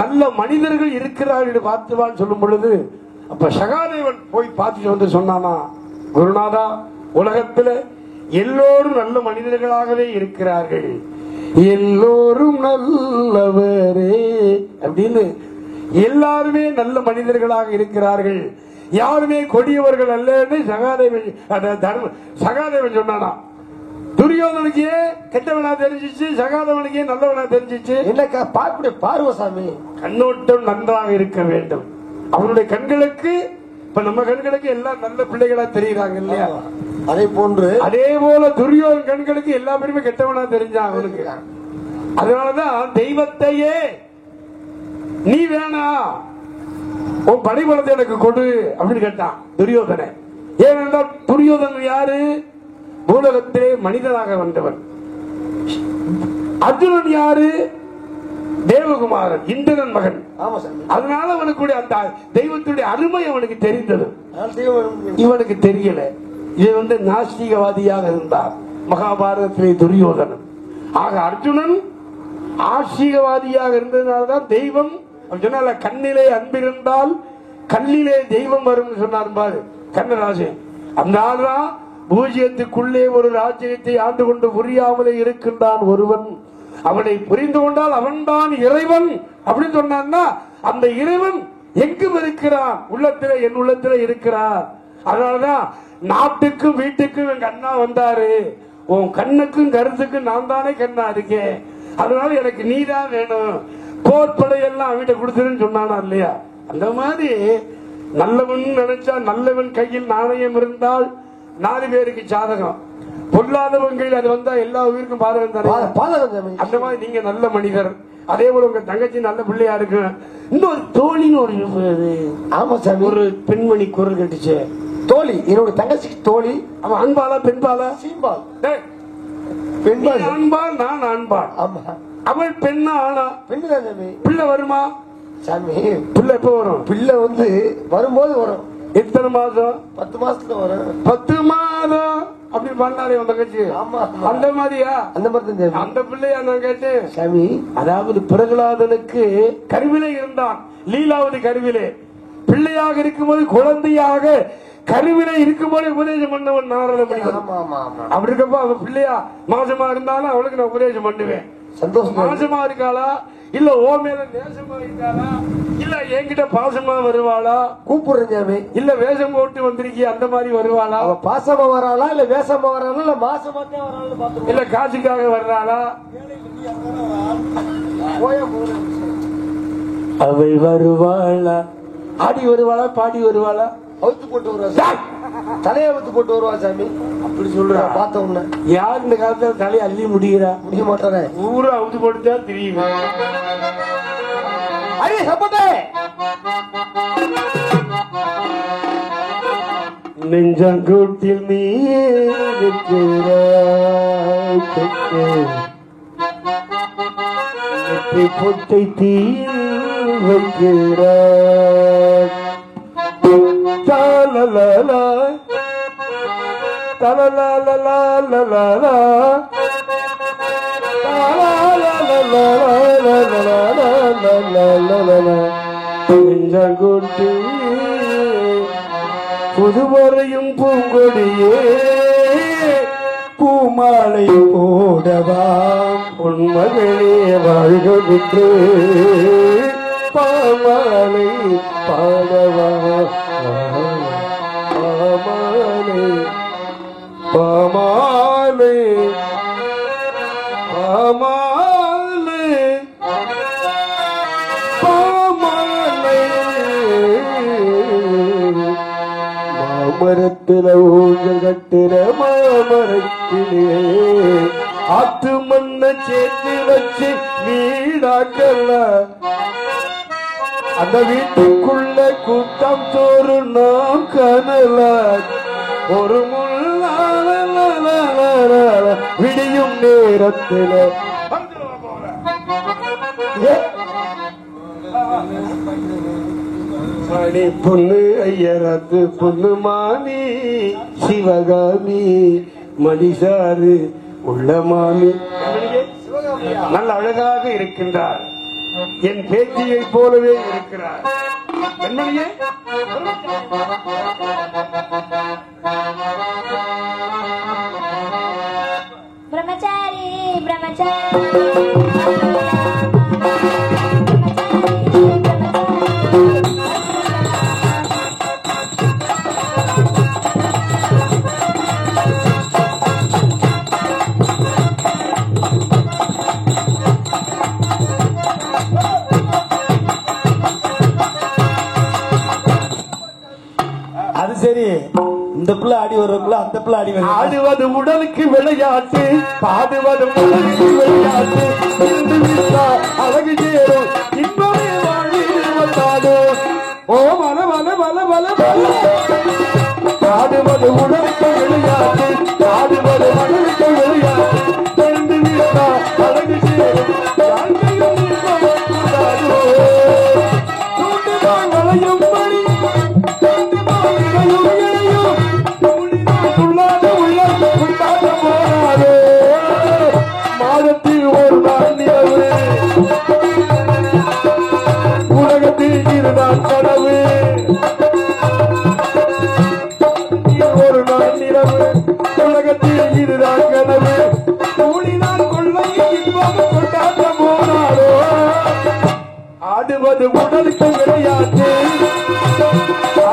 நல்ல மனிதர்கள் இருக்கிறார்கள் பார்த்துவான்னு சொல்லும் பொழுது, அப்ப சகாதேவன் போய் பார்த்துட்டு வந்து சொன்னானா, குருநாதா உலகத்துல எல்லோரும் நல்ல மனிதர்களாகவே இருக்கிறார்கள், எல்லோரும் நல்லவரே அப்படின்னு, எல்லாருமே நல்ல மனிதர்களாக இருக்கிறார்கள், யாருமே கொடியவர்கள் அல்லன்னு சகாதேவன் சொன்னானா. துரியோதனுக்கு கெட்டவனா தெரிஞ்சிச்சு, சகாதவனுக்கு நல்லவனா தெரிஞ்சிச்சு. என்னக்கா பார்க்கக்கூடிய பார்வசாமி கண்ணோட்டம் நன்றாக இருக்க வேண்டும். அவனுடைய கண்களுக்கு இப்ப நம்ம கண்களுக்கு எல்லாம் நல்ல பிள்ளைகளா தெரியுறாங்க இல்லையா? அதே போல துரியோதன் கண்களுக்கு எல்லா பேருமே கெட்டவனா தெரிஞ்சான் அவனுக்கு. அதனாலதான் தெய்வத்தையே நீ வேணா உன் படைபலத்தை எனக்கு கொடு அப்படின்னு கேட்டான் துரியோதனை. ஏனென்றால் துரியோதன் யாரு? பூலகத்திலே மனிதனாக வந்தவன். அர்ஜுனன் யாரு? தேவகுமாரன், இந்திரன் மகன். அதனால அவனுக்கு அந்த தெய்வத்துடைய அருமை அவனுக்கு தெரிந்தது, இவனுக்கு தெரியல. இது நாஸ்திகவாதியாக இருந்தார் மகாபாரதத்திலே துரியோதனன். ஆக அர்ஜுனன் ஆஸ்திகவாதியாக இருந்ததுனால்தான் தெய்வம் சொன்னால, கண்ணிலே அன்பிருந்தால் கண்ணிலே தெய்வம் வரும் சொன்னார் பாரு கண்ணராசன். அந்த ஆள்தான் பூஜ்யத்துக்குள்ளே ஒரு ராஜ்யத்தை ஆண்டு கொண்டு புரியாமலே இருக்கின்றான் ஒருவன், அவனை புரிந்து கொண்டால் அவன்தான் இறைவன் அப்படின்னு சொன்னான்னா, அந்த இறைவன் எங்கும் இருக்கிறான், உள்ளத்திலே என் உள்ளத்திலே இருக்கிறான். அதனாலதான் நாட்டுக்கும் வீட்டுக்கும் எங்க அண்ணா வந்தாரு, உன் கண்ணுக்கும் கருத்துக்கும் நான் தானே கண்ணா இருக்கேன், அதனால எனக்கு நீதான் வேணும், போர்ப்படையெல்லாம் அவன்கிட்ட கொடுத்துருன்னு சொன்னானா இல்லையா? அந்த மாதிரி நல்லவன் நினைச்சா, நல்லவன் கையில் நாணயம் இருந்தால் 4 பேருக்கு சாதகம், பொல்லாதவன் கையில் அது வந்தா எல்லா உயிருக்கும் பாதகம் தானே. அந்த மாதிரி நீங்க நல்ல மனிதர், அதே போல உங்க தங்கச்சி நல்ல பிள்ளையா இருக்கு. இன்னொரு தோழின்னு ஒரு பெண்மணி குரல் கட்டுச்சு. தோழி, என்னோட தங்கச்சிக்கு தோழி. அவன் அன்பாலா பெண்பாலா? சீம்பால். பெண்பால். அன்பால், நான் அன்பால். ஆமா. அவள் பெண்ணா ஆனா? பெண்ணுதான் சாமி. பிள்ளை வருமா சாமி? பிள்ளை எப்ப வரும்? பிள்ளை வரும்போது வரும். எத்தனை மாதம்? 10 மாசத்துல வரும். 10 மாதம் அப்படி பண்ணாலே உன் தங்கச்சி. அந்த மாதிரியா? அந்த மாதிரி அந்த பிள்ளையா நான் கேட்டேன் சாமி. அதாவது பிரகலாதனுக்கு கருவிலே இருந்தான், லீலாவதி கருவிலே பிள்ளையாக இருக்கும்போது, குழந்தையாக கருவிலே இருக்கும்போது உபதேசம் பண்ணவன் நாரத முனிவர். அப்படி இருக்கப்ப அவன் பிள்ளையா மாசமா இருந்தாலும் அவளுக்கு நான் உபதேசம் பண்ணுவேன். சந்தோஷம். மாசமா இருக்காளா இல்ல ஓ மேல நேசமாயிட்டாளா இல்ல என்கிட்ட பாசமா வருவாளா கூப்பிடுறேன் சாமி. இல்ல வேஷம் போட்டு வந்திருக்கிய அந்த மாதிரி வருவாளா அவ பாசமா வராளா இல்ல வேஷமா வராளா இல்ல மாசமாத்தே வராளு பாத்துருவோம். இல்ல காசுக்காக வர்றாளா அவை வருவாளா ஆடி வருவாளா பாடி வருவாளா அவுத்து போட்டு வருவா சாமி. தலையை அவுத்து போட்டு வருவா சாமி. அப்படி சொல்ற பார்த்த உடனே யார் இந்த காலத்துல தலையை அள்ளி முடிகிறா முடிய மாட்டானே. ஊரை அவுத்து போட்டுதான் தெரியுது. அடி சப்போட்டே நெஞ்சங்கூட்டில் நீ இருக்கிறாய் நெற்றி பொட்டை தீயில் வைக்கிறாய் தலலலா தலலலலலலலா நெஞ்சங்கூட்டி புதுவரையும் பூங்கொடியே பூமாலை போடவா உண்மகளே வாழ்க விட்டு பாமாலை பாடவா பாமாலை பாமாலை பாமாலை பாமாலை மாமரத்துல ஊஞ்சல் கட்டுற மாமரத்திலே ஆத்து மண்ண சேர்த்து வச்சு வீடாக்கல அந்த வீட்டுக்குள்ள கூட்டம் சோறு நாம் கனல ஒரு முள்ளால விடியும் நேரத்துல மணி பொண்ணு ஐயரத்து பொண்ணு மாமி சிவகாமி மணிசாரு உள்ள மாமி நல்ல அழகாக இருக்கின்றார். என் பேத்தியை போலவே இருக்கிறார். பெண்மணியே பிரம்மச்சாரி பிரம்மச்சாரி அது சரி. இந்த பிள்ளை ஆடி வர்றதுக்குள்ள அந்த பிள்ளை ஆடி வர ஆடுவது உடலுக்கு விளையாட்டு பாடுவது உடலுக்கு விளையாட்டு அழகு சேரும் இன்பமே வாழிடு ஓ மல மல மல மல பாடுவது உடலுக்கு விளையாட்டு பாடுவது உடலுக்கு விளையாட்டு தெரிந்து விட்டா அழகு சேரும் வளையும் படி மாதத்தில் ஒரு நாள் நிலவு உலகத்தில் இருந்தால் கனவு ஒரு நாள் நிலவு உலகத்தில் இருந்தால் கனவு கூடினால் கொள்ளையில் இன்பம் கொண்டாட போனாரோ ஆடுவது உடலுக்கு விளையாட்டு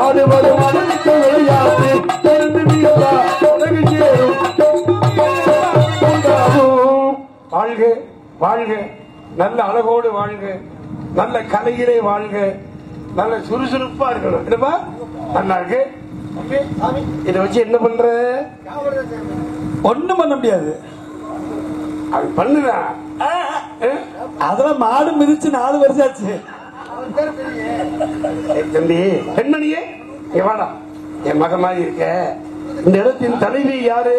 ஆடுவது உடலுக்கு விளையாட்டு தெரிந்து வீட்டா உலகு சேரும் வாழ்க வாழ்க நல்ல அழகோடு வாழ்க நல்ல கலையிலே வாழ்க நல்ல சுறுசுறுப்பா இருக்கணும் என்னப்பா நல்லா இருக்கு இதை வச்சு என்ன பண்ற ஒண்ணும் பண்ண முடியாது. அது பண்ணுதா அதெல்லாம் மாடு மிதிச்சு 4 வருஷம் ஆச்சு. தம்பி பெண்மணியே இங்க வாடா என் மக மாதிரி இருக்க இந்த இடத்தின் தலைவி யாரு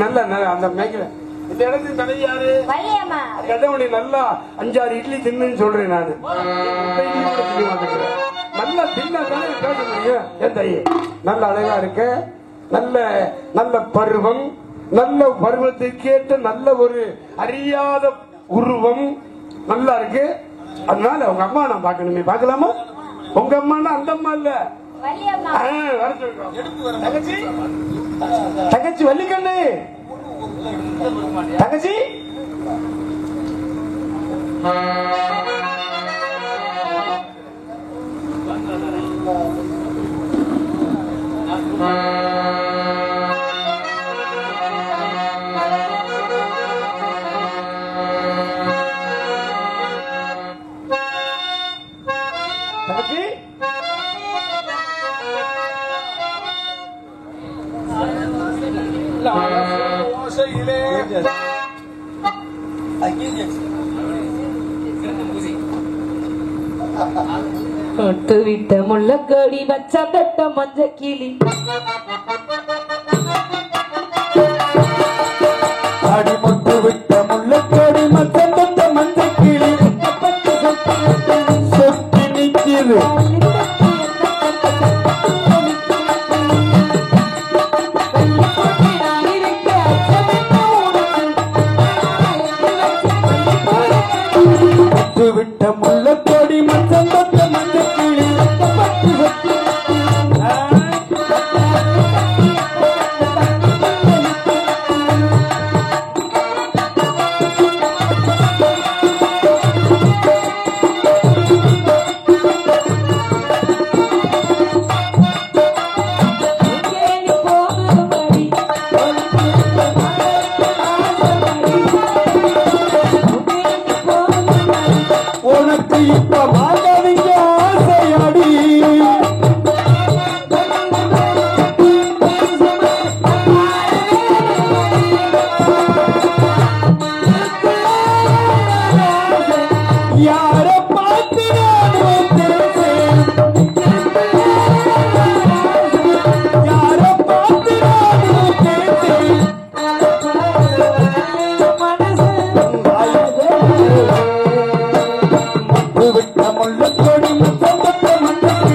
நல்ல அந்த மேய்க்கல இந்த இடத்தின் தலைவி யாரு வள்ளியம்மா கடவுளை நல்லா 5-6 இட்லி தின்னு சொல்றேன் நானு நல்லா தின்னா தானே பேச முடியும். என் தையே நல்ல அழகா இருக்க நல்ல நல்ல பருவம் நல்ல பருவத்தை கேட்ட நல்ல ஒரு அறியாத உருவம் நல்லா இருக்கு. அதனால உங்க அம்மா நான் பாக்கணுமே பாக்கலாமா? உங்க அம்மானா அந்த அம்மா இல்ல வள்ளியம்மா வர சொல்றோம். தங்கச்சி தங்கச்சி வள்ளிக்கண்ணு தங்கச்சி விட்ட முள்ளக்கடி வச்ச தட்ட மஞ்ச கிளி அடிமொட்டு விட்ட முள்ளக்கடி மச்சந்த மஞ்ச கிளி சொத்தி நிற்கிறது விட்ட முள்ளக்கடி மச்சந்த மஞ்ச கிளி உனக்கு இப்ப மாதவிங்க ஆசையாடி யார பார்த்து நானும் பேசேன் யார பார்த்து நானும் பேசேன் விட்ட முள்ளக்கொடி முத்தமத்த மண்டபி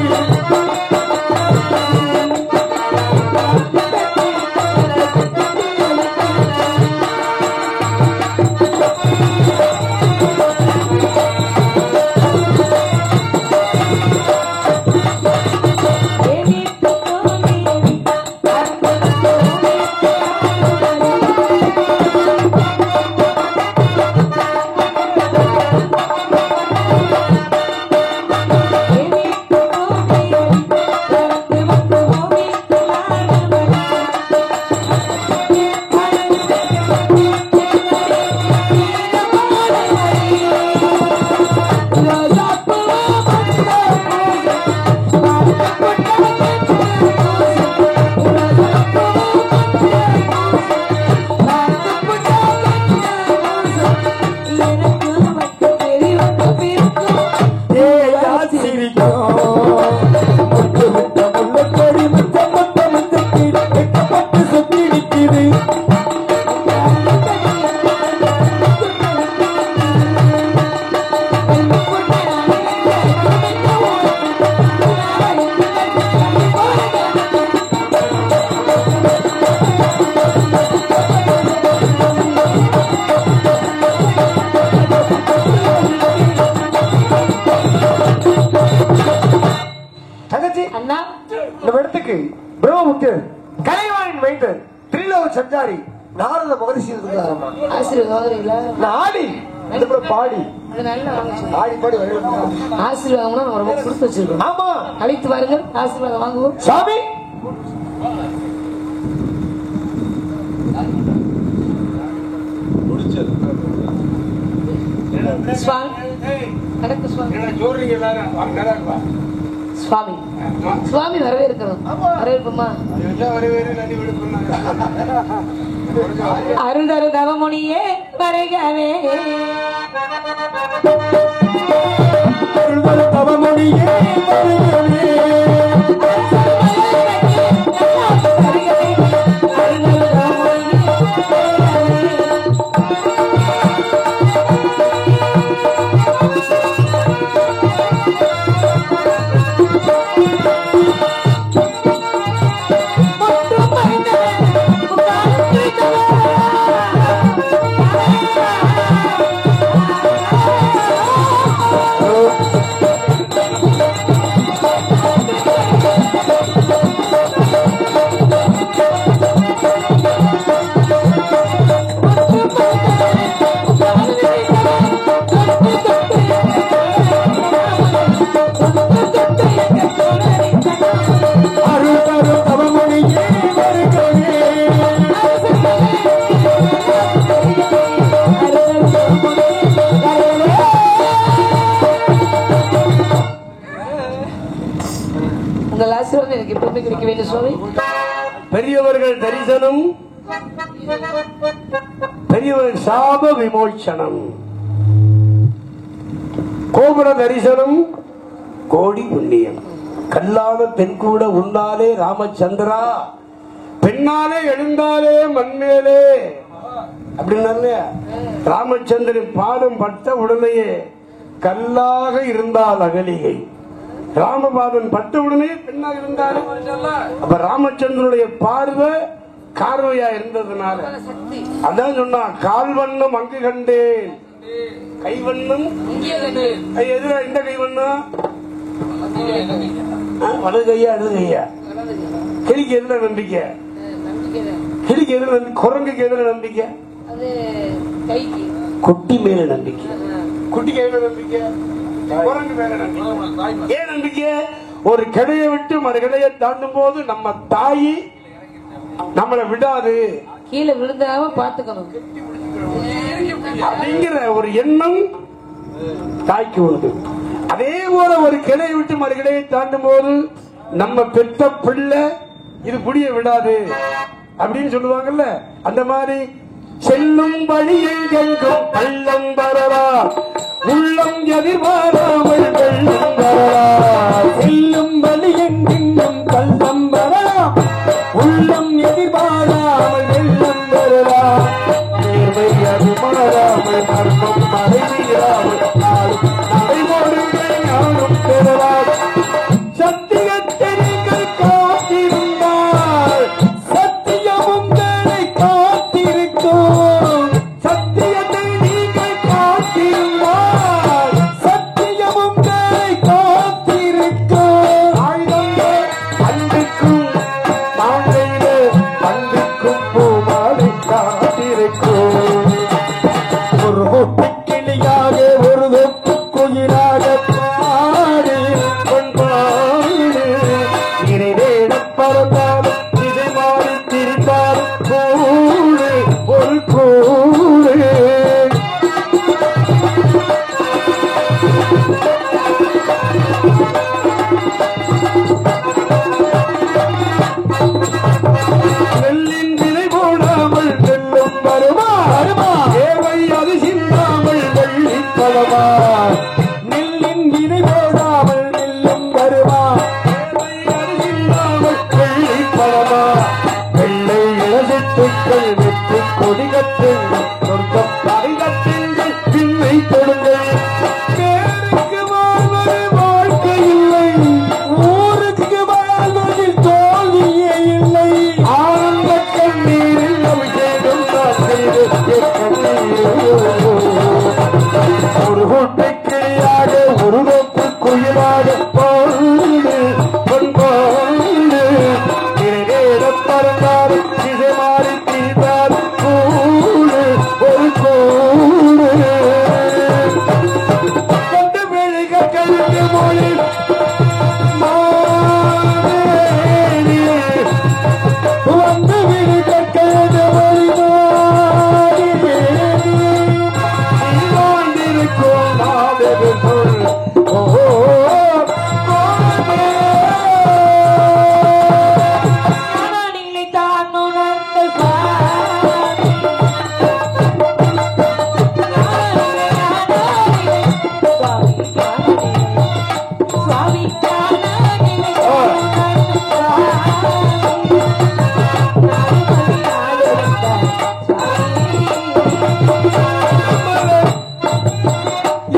பிரம்மபுத்திரன் கலைவாணின் மைந்தன் திரிலோக சஞ்சாரி நாரத மகரிஷி ஆசீர்வாதம் ஆடி பாடி ஆடி பாடி ஆசீர்வாதம் நம்ம ரொம்ப கொடுத்து வச்சிருக்கோம். ஆமா அழைத்து வாருங்கள், ஆசீர்வாதம் வாங்குவோம். சாமி சுவாமி வணக்கம் சுவாமி. சுவாமி சுவாமி வரவேற்கிறோம். வரவேற்போமா? அருந்தரு தவமுனியே வருகவே, அருந்தரு தவமுனியே வருகவே, பொறுமை கிடைக்க வேண்டும் சுவாமி. பெரியவர்கள் தரிசனம், பெரியவர்கள் சாப விமோச்சனம். கோபுர தரிசனம் கோடி புண்ணியம். கல்லாத பெண் கூட உன்னாலே ராமச்சந்திரா, பெண்ணாலே எழுந்தாலே மண்மேலே அப்படின்னா ராமச்சந்திரன் பாதம் பட்ட உடனேயே கல்லாக இருந்தால் அகலிகை, ராமபாதன் பட்ட உடனே பெண்ணாக இருந்தாலும் அப்ப ராமச்சந்திரனுடைய பார்வை கார்வையா இருந்ததுனால அதான் சொன்னா கால்வண்ணம் அங்கு கண்டேன், கைவண்ணம் எதிர இந்த கைவண்ணம் வலது கையா இடது கையா? கிளிக்கு எதுல நம்பிக்கை? கிளிக்கு எதுல நம்பிக்கை? குரங்குக்கு எதுல நம்பிக்கை? குட்டி மேல நம்பிக்கை. குட்டிக்கு எதுல நம்பிக்கை? குரங்கு மேல நம்பிக்கை. ஏன் நம்பிக்கை? ஒரு கிளையை விட்டு மறு கிளையை தாண்டும் போது நம்ம தாயி நம்மளை விடாது, கீழே விழுந்தாம பாத்துக்கணும் அப்படிங்கிற ஒரு எண்ணம் தாய்க்கு உண்டு. அதே போல ஒரு கிளையை விட்டு மறு கிளையை தாண்டும் போது நம்ம பெற்ற பிள்ளை இது புடிய விடாது அப்படின்னு சொல்லுவாங்கல்ல. அந்த மாதிரி செல்லும் வழி எங்கெங்கும் பள்ளம் வரலா, உள்ளம் எதிர்பாராமல் வெள்ளம் வரலா. செல்லும் வழி எங்கெங்கும் பள்ளம் வரலா, உள்ளம் எதிர்பாராமல் வெள்ளம் வரலா. நேர்மை அது மாறாமல் மர்மம் மறைவீராமல் நடைமுறைகளை யாரும் பெறலாம். சத்தியத்தை நீங்கள் காத்திருந்தால் சத்தியம் உங்களை காத்திருக்கும். சத்தியத்தை நீங்கள் காத்திருந்தால் சத்தியம் உங்களை காத்திருக்கும். ஆயுதங்கள் அன்பிற்கும் மாலையிலே அன்பிற்கும் பூமாலை காத்திருக்கும். ஒரு ஒட்டு கிளியாக ஒரு வெப்பு குயிலாக பாடு கொண்டாடு. இறை நேடம் பறந்தாலும் இதை மாறி திரிந்தாலும் கூடு ஒரு கூடு. நெல்லின் விலை போடாமல் நெல்லும் வருமா, ஏவை அது சிந்தாமல் வெள்ளி பழமா. நெல்லின் விலை போடாமல் நெல்லும் வருமா, ஏவை அது சிந்தாமல் வெள்ளி பழமா. வெள்ளை இளசிட்டுக்கள் வெற்றி கொடிகட்டுங்கள், சொர்க்கம் பறிகட்டுங்கள், பின்னை கொடுங்கள். பேருக்கு வாழ்வது வாழ்க்கை இல்லை, ஊருக்கு வாழ்வதில் தோல்வியே இல்லை. ஆனந்த கண்ணீரில் அபிஷேகம் தான் செய்து ஒரு கூட்டை கிளியாக ஒரு நோக்கு குயிலாக போடு கொண்டாடு. நேரம் பறந்தாலும் திசை மாறி தீர்ந்தால் கூடு ஒரு கூடு. கொண்டு விழிக கழுத்து மொழி மாறி வந்து விழிக கழுத்து மொழி மாறி வாழ்ந்திருக்கும் நாதெரு சொல். நீங்களை தான் உணர்ந்த சுவாமி. சுவாமி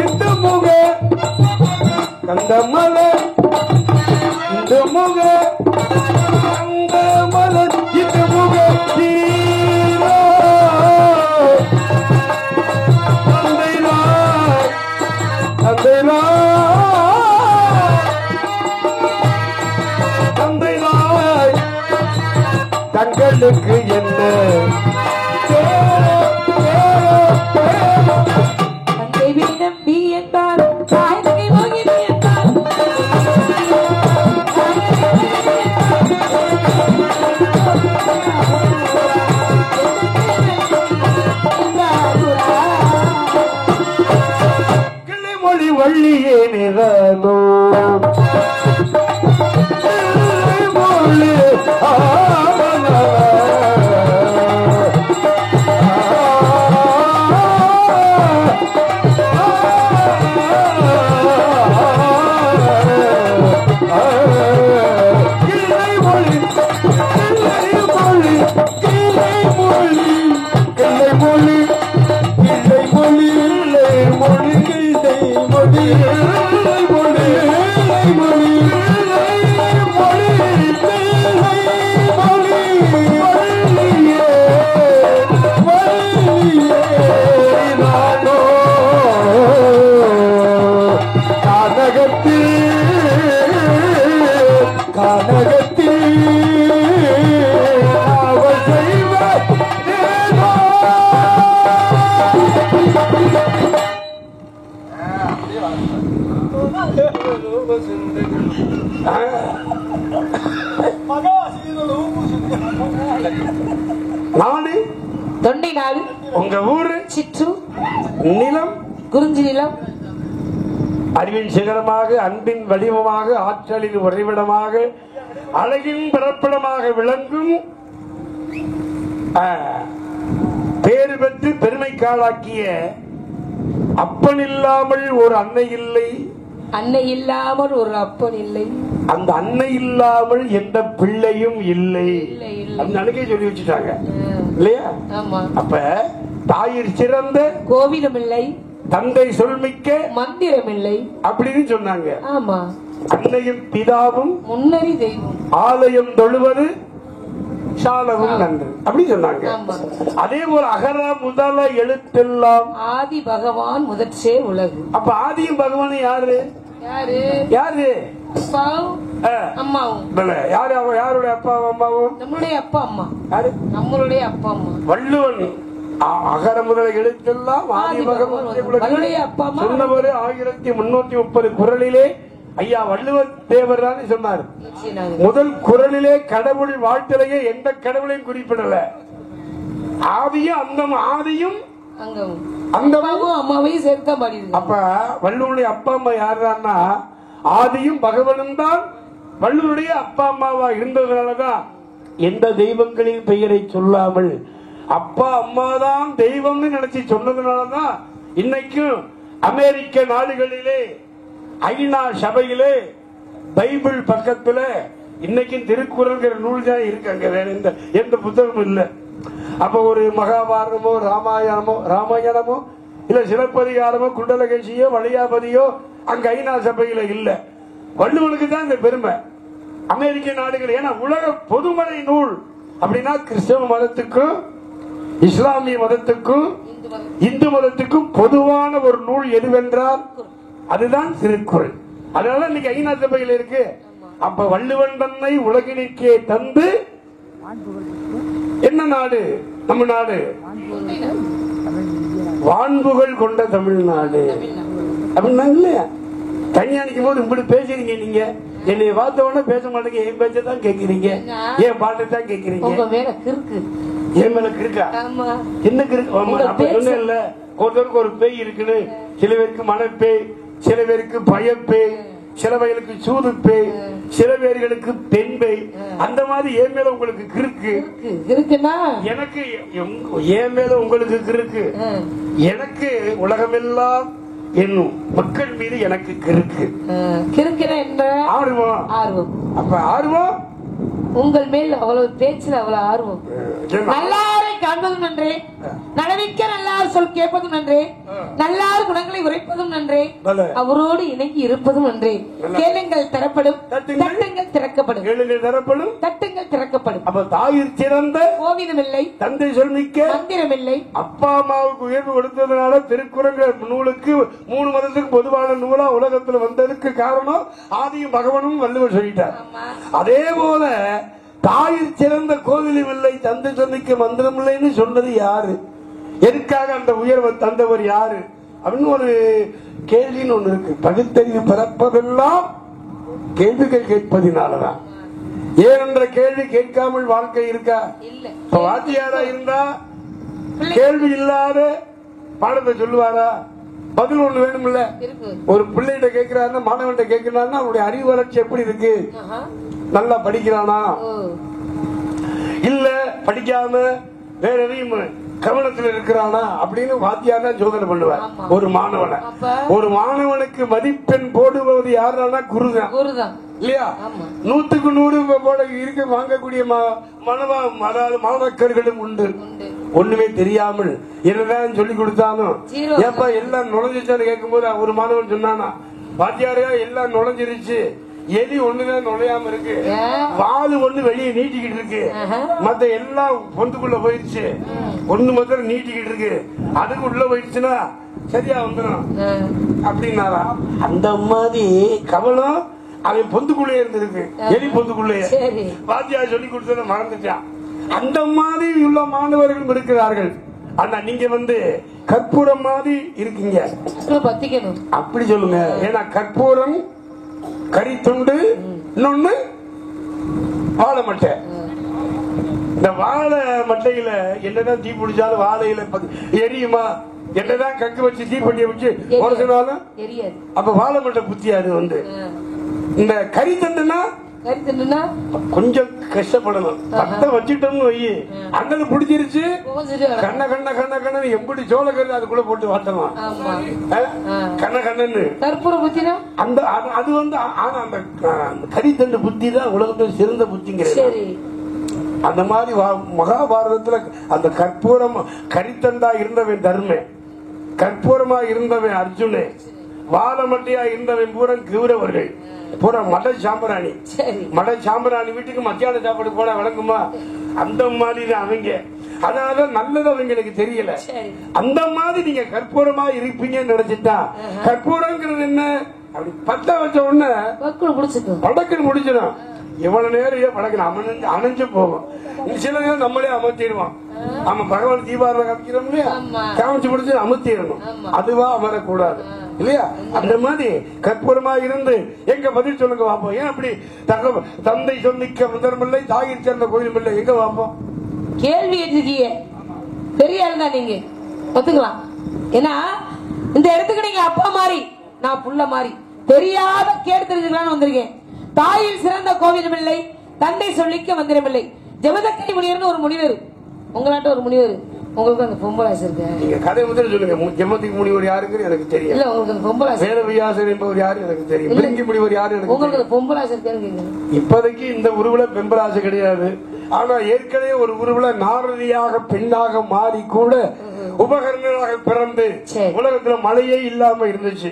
இந்த முக கந்த மலர், இந்த முக கந்த மலர், இந்த முக தீரோ தந்தை நாய், தந்தை நாய், தந்தை நாய். தங்களுக்கு என்ன தந்தை வீரம் பி என்றார், தாய்மை மோகினி என்றார். கிளிமொழி வள்ளியே நிறனோ, கிளிமொழி தொண்டை நாடு. உங்க ஊரு சிற்றூர். நிலம் குறிஞ்சி நிலம். அறிவின் சிகரமாக, அன்பின் வடிவமாக, ஆற்றலின் உறைவிடமாக, அழகின் பிறப்பிடமாக விளங்கும் பேறு பெற்று பெருமைக்காளாக்கிய அப்பன் இல்லாமல் ஒரு அன்னை இல்லை, அன்னை இல்லாமல் ஒரு அப்பன் இல்லை, அந்த அன்னை இல்லாமல் எந்த பிள்ளையும் இல்லை அப்படின்னு அன்னைக்கே சொல்லி வச்சுட்டாங்க இல்லையா? ஆமா. அப்ப தாயிற் சிறந்த கோவிலும் இல்லை, தந்தை சொல்மிக்க மந்திரம் இல்லை அப்படின்னு சொன்னாங்க. ஆமா. அன்னையும் பிதாவும் முன்னறி தெய்வம், ஆலயம் தொழுவது சாலவும் நன்று அப்படி சொன்னாங்க. ஆமா. அதே போல அகர முதல எழுத்தெல்லாம் ஆதி பகவான் முதற்றே உலகு. அப்ப ஆதியும் பகவான் யாரு? யாரு? யாரு? அப்பாவும் அம்மாவும். யாரு? யாருடைய அப்பா அம்மாவும்? நம்மளுடைய அப்பா அம்மா. யாரு? நம்மளுடைய அப்பா அம்மா. வள்ளுவன் அகர முதல எழுத்தெல்லாம் ஆதி பகவான் சொன்னவர் 1330 குறளிலே ஐயா வள்ளுவர் தேவர் தான் சொன்னார். முதல் குறளிலே கடவுள் வாழ்த்திலேயே எந்த கடவுளையும் குறிப்பிடல. ஆதியும் அந்தம், ஆதியும் அந்தமாவும் அம்மாவையும் சேர்த்தா பாடி. அப்ப வள்ளுவருடைய அப்பா அம்மா யாருன்னா ஆதியும் பகவானும் தான் வள்ளுவருடைய அப்பா அம்மாவா இருந்ததுனாலதான் எந்த தெய்வங்களின் பெயரை சொல்லாமல் அப்பா அம்மா தான் தெய்வம்னு நினைச்சு சொன்னதுனாலதான் இன்னைக்கும் அமெரிக்க நாடுகளிலே ஐநா சபையிலே பைபிள் பக்கத்துல இன்னைக்கும் திருக்குறள்ங்கிற நூல் தான் இருக்காங்க. வேற எந்த புத்தகமும் இல்ல. அப்ப ஒரு மகாபாரதமோ ராமாயணமோ இல்ல சிலப்பதிகாரமோ குண்டலகேசியோ வளையாபதியோ அங்க ஐநா சபையில இல்ல. வள்ளுவனுக்கு தான் இந்த பெருமை அமெரிக்க நாடுகள். ஏன்னா உலக பொதுமறை நூல் அப்படின்னா கிறிஸ்தவ மதத்துக்கும் இஸ்லாமிய மதத்துக்கும் இந்து மதத்துக்கும் பொதுவான ஒரு நூல் எதுவென்றால் அதுதான் திருக்குறள். அதனால இன்னைக்கு ஐநா சபையில் இருக்கு. அப்ப வள்ளுவன் தன்னை உலகினிற்கே தந்து என்ன நாடு? நம்ம நாடு வான்புகள் கொண்ட தமிழ்நாடு அப்படின்னா இல்லையா? தனியா நிற்கும் போது இப்படி பேசுறீங்க. நீங்க என்னை பார்த்த உடனே பேச மாட்டீங்க. என் பேச்ச தான் கேட்கிறீங்க, என் பாட்டை தான் கேட்கிறீங்க. என் மேல இருக்கா? என்ன கிருக்கு? அப்ப சொன்ன இல்ல, ஒருத்தருக்கு ஒரு பேய் இருக்குன்னு. சில பேருக்கு மனப்பேய், சில பேருக்கு பயப்பேய், சில பேருக்கு சூது பேய், சில பேர்களுக்கு பெண் பேய். அந்த மாதிரி என் மேல உங்களுக்கு கிருக்கு இருக்குன்னா எனக்கு என் மேல உங்களுக்கு கிருக்கு. எனக்கு உலகமெல்லாம் என்னும் மக்கள் மீது எனக்கு கிருக்கு. கிருக்கிற என்ற ஆர்வம். அப்ப ஆர்வம் உங்கள் மேல் அவ்வளவு பேச்சில் அவ்வளவு ஆர்வம். நல்லாரை காண்பதும் நன்றே, நலவிக்க நல்லார் சொல் கேட்பதும் நன்றே, நல்லார் குணங்களை உரைப்பதும் நன்றே, அவரோடு இணங்கி இருப்பதும் நன்றே. கேளுங்கள் தரப்படும், தட்டுங்கள் திறக்கப்படும். கேளுங்கள் தரப்படும், தட்டுங்கள் திறக்கப்படும். அப்ப தாயிற் சிறந்த கோவிலும் இல்லை, தந்தை சொல்மிக்க மந்திரம் இல்லை. அப்பா அம்மாவுக்கு உயர்வு கொடுத்ததுனால திருக்குறள் நூலுக்கு 3 மதத்துக்கு பொதுவான நூலா உலகத்துல வந்ததுக்கு காரணம் ஆதியும் பகவானும் வள்ளுவர் சொல்லிட்டார். அதே போல தாயிற் சிறந்த கோவிலும் இல்லை, தந்தை சொல்மிக்க மந்திரம் இல்லைன்னு சொன்னது யாரு? எதுக்காக அந்த உயர்வை தந்தவர் யாரு அப்படின்னு ஒரு கேள்வின்னு ஒண்ணு இருக்கு. பகுத்தறிவு பிறப்பதெல்லாம் கேள்விகள் கேட்பதினாலதான். ஏனென்ற கேள்வி கேட்காமல் வாழ்க்கை இருக்கா? இப்ப வாத்தியாரா இருந்தா கேள்வி இல்லாத பாடத்தை சொல்லுவாரா? பதில் ஒண்ணு வேணும்ல. ஒரு பிள்ளைகிட்ட கேட்கிறாருன்னா, மாணவன்கிட்ட கேட்கிறாருன்னா அவருடைய அறிவு வளர்ச்சி எப்படி இருக்கு? நல்லா படிக்கிறானா இல்ல படிக்காம வேற எதையும் கவனத்தில் இருக்கிறானா அப்படின்னு வாத்தியார் தான் சோதனை பண்ணுவார் ஒரு மாணவனை. ஒரு மாணவனுக்கு மதிப்பெண் போடுவது யாருன்னா குருதான் இல்லையா? 100க்கு 100 போட இருக்க வாங்கக்கூடிய மாணவர்களும் உண்டு. ஒண்ணுமே தெரியாமல் என்னதான் சொல்லி கொடுத்தாலும் ஏப்பா எல்லாம் நுழைஞ்சிச்சான்னு கேட்கும் போது ஒரு மாணவன் சொன்னானா, வாத்தியாரையா எல்லாம் நுழைஞ்சிருச்சு, எலி ஒண்ணுதான் நுழையாம இருக்கு, வாலு ஒண்ணு வெளியே நீட்டிக்கிட்டு இருக்கு, மத்த எல்லாம் பொந்துக்குள்ள போயிடுச்சு, ஒண்ணு மாத்திரம் நீட்டிக்கிட்டு இருக்கு, அதுக்கு உள்ள போயிடுச்சுன்னா சரியா வந்துடும் அப்படின்னாரா. அந்த மாதிரி கவனம் அவன் பொந்துக்குள்ளே இருந்திருக்கு, எலி பொந்துக்குள்ளேயே. வாத்தியார் சொல்லி கொடுத்தத மறந்துட்டான். அந்த மாதிரி உள்ள மாணவர்களும் இருக்கிறார்கள். ஆனா நீங்க கற்பூரம் மாதிரி இருக்கீங்க அப்படி சொல்லுங்க. ஏன்னா கற்பூரம் கறி துண்டு, இன்னொன்னு வாழை மட்டை. இந்த வாழை மட்டையில என்னதான் தீ பிடிச்சாலும் வாழையில எரியுமா? என்னதான் கக்கு வச்சு தீப்பெட்டியை வச்சு உரசினாலும் தெரியாது. அப்ப வாழை மட்டை புத்தி அது வந்து. இந்த கறி தண்டுனா கொஞ்சம் கஷ்டப்படணும். பத்த வச்சுட்டோம்னு வை, அண்ணன் பிடிச்சிருச்சு கண்ண கண்ண கண்ண கண்ணு எப்படி சோளக்கறி அதுக்குள்ள போட்டு வாட்டலாம் கண்ண கண்ணன்னு. அந்த அது வந்து ஆனா அந்த கறி தண்டு புத்தி தான் உலகத்தில் சிறந்த புத்திங்கிறது. அந்த மாதிரி மகாபாரதத்துல அந்த கற்பூரம் கரித்தண்டா இருந்தவன் தர்மன், கற்பூரமா இருந்தவன் அர்ஜுனன், வாழமட்டையா இருந்தவன் பூரன் கௌரவர்கள், பூரா மட சாம்பராணி. மட சாம்பராணி வீட்டுக்கு மத்தியான சாப்பாடு போனா விளங்குமா? அந்த மாதிரி அவங்க. அதனால நல்லது அவங்களுக்கு தெரியல. அந்த மாதிரி நீங்க கற்பூரமா இருப்பீங்கன்னு நினைச்சிட்டா, கற்பூரங்கிறது என்ன அப்படி பத்த வச்ச உடனே படக்குன்னு முடிச்சிடும். எவ்வளவு நேரம் படக்கு அணைஞ்சு போகும். சில நேரம் நம்மளே அமர்த்திடுவோம். ஆமா, பகவான் தீபாவளி காமிக்கிறோம் இல்லையா, காமிச்சு முடிச்சு அமர்த்திடணும். அதுவா அமரக்கூடாது இல்லையா? அந்த மாதிரி கற்பூரமா இருந்து எங்க பதில் சொல்லுங்க வாப்போம். ஏன் அப்படி தந்தை சொல்லிக்க முதன்மில்லை தாயிற் சேர்ந்த கோயில் இல்லை, எங்க வாப்போம்? கேள்வி எடுத்துக்கிய பெரிய இருந்தா நீங்க ஒத்துக்கலாம். ஏன்னா இந்த இடத்துக்கு நீங்க அப்பா மாதிரி நான் புள்ள மாதிரி தெரியாத கேட்டு தெரிஞ்சுக்கலான்னு வந்திருக்கேன். தாயில் சிறந்த கோவிலும் இல்லை, தந்தை சொல்லிக்க மந்திரமில்லை. ஜெபதக்கனி முனிவர்னு ஒரு முனிவர், உங்களாட்ட ஒரு முனிவர். உங்களுக்கு அந்த பொம்பளாசு இருக்கு. நீங்க கதை முதல்ல சொல்லுங்க. ஜெபதிக்கு முனிவர் யாருன்னு எனக்கு தெரியும். இல்ல உங்களுக்கு அந்த பொம்பளாசு. வேதவியாசர் என்பவர் யாரு எனக்கு தெரியும். பிரிங்கி முனிவர் யாரு எனக்கு. உங்களுக்கு பொம்பளாசு இருக்கு. இப்போதைக்கு இந்த உருவுல பெம்பராசு கிடையாது. ஆனா ஏற்கனவே ஒரு உருவுல நாரதியாக பெண்ணாக மாறி கூட உபகரணங்களாக பிறந்து உலகத்துல மழையே இல்லாம இருந்துச்சு.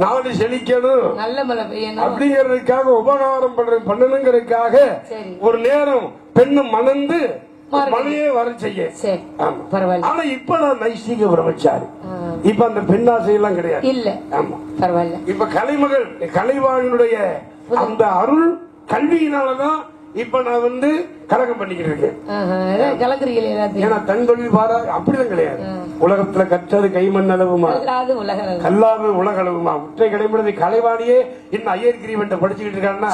நாடு செழிக்கணும் நல்ல மழை பெய்யணும் அப்படிங்கறதுக்காக உபகாரம் பண்ணணுங்கிறதுக்காக ஒரு நேரம் பெண்ணு மணந்து மழையே வர செய்ய. ஆனா இப்ப நான் நைஷ்டிக பிரம்மச்சாரி. இப்ப அந்த பெண்ணாசை எல்லாம் கிடையாது. இல்ல ஆமா பரவாயில்ல. இப்ப கலைமகள் கலைவாணியுடைய அந்த அருள் கல்வியினாலதான் இப்ப நான் வந்து கலகம் பண்ணிக்கிட்டு இருக்கேன். ஏன்னா தன் தொழில் பாரா அப்படிதான் கிடையாது. உலகத்துல கற்றது கைமண் அளவுமா, கல்லாது உலக அளவுமா. உற்றை கடைமுறை கலைவாணியே இன்னும் ஐயர்கிரிவன் படிச்சுக்கிட்டு இருக்காங்கன்னா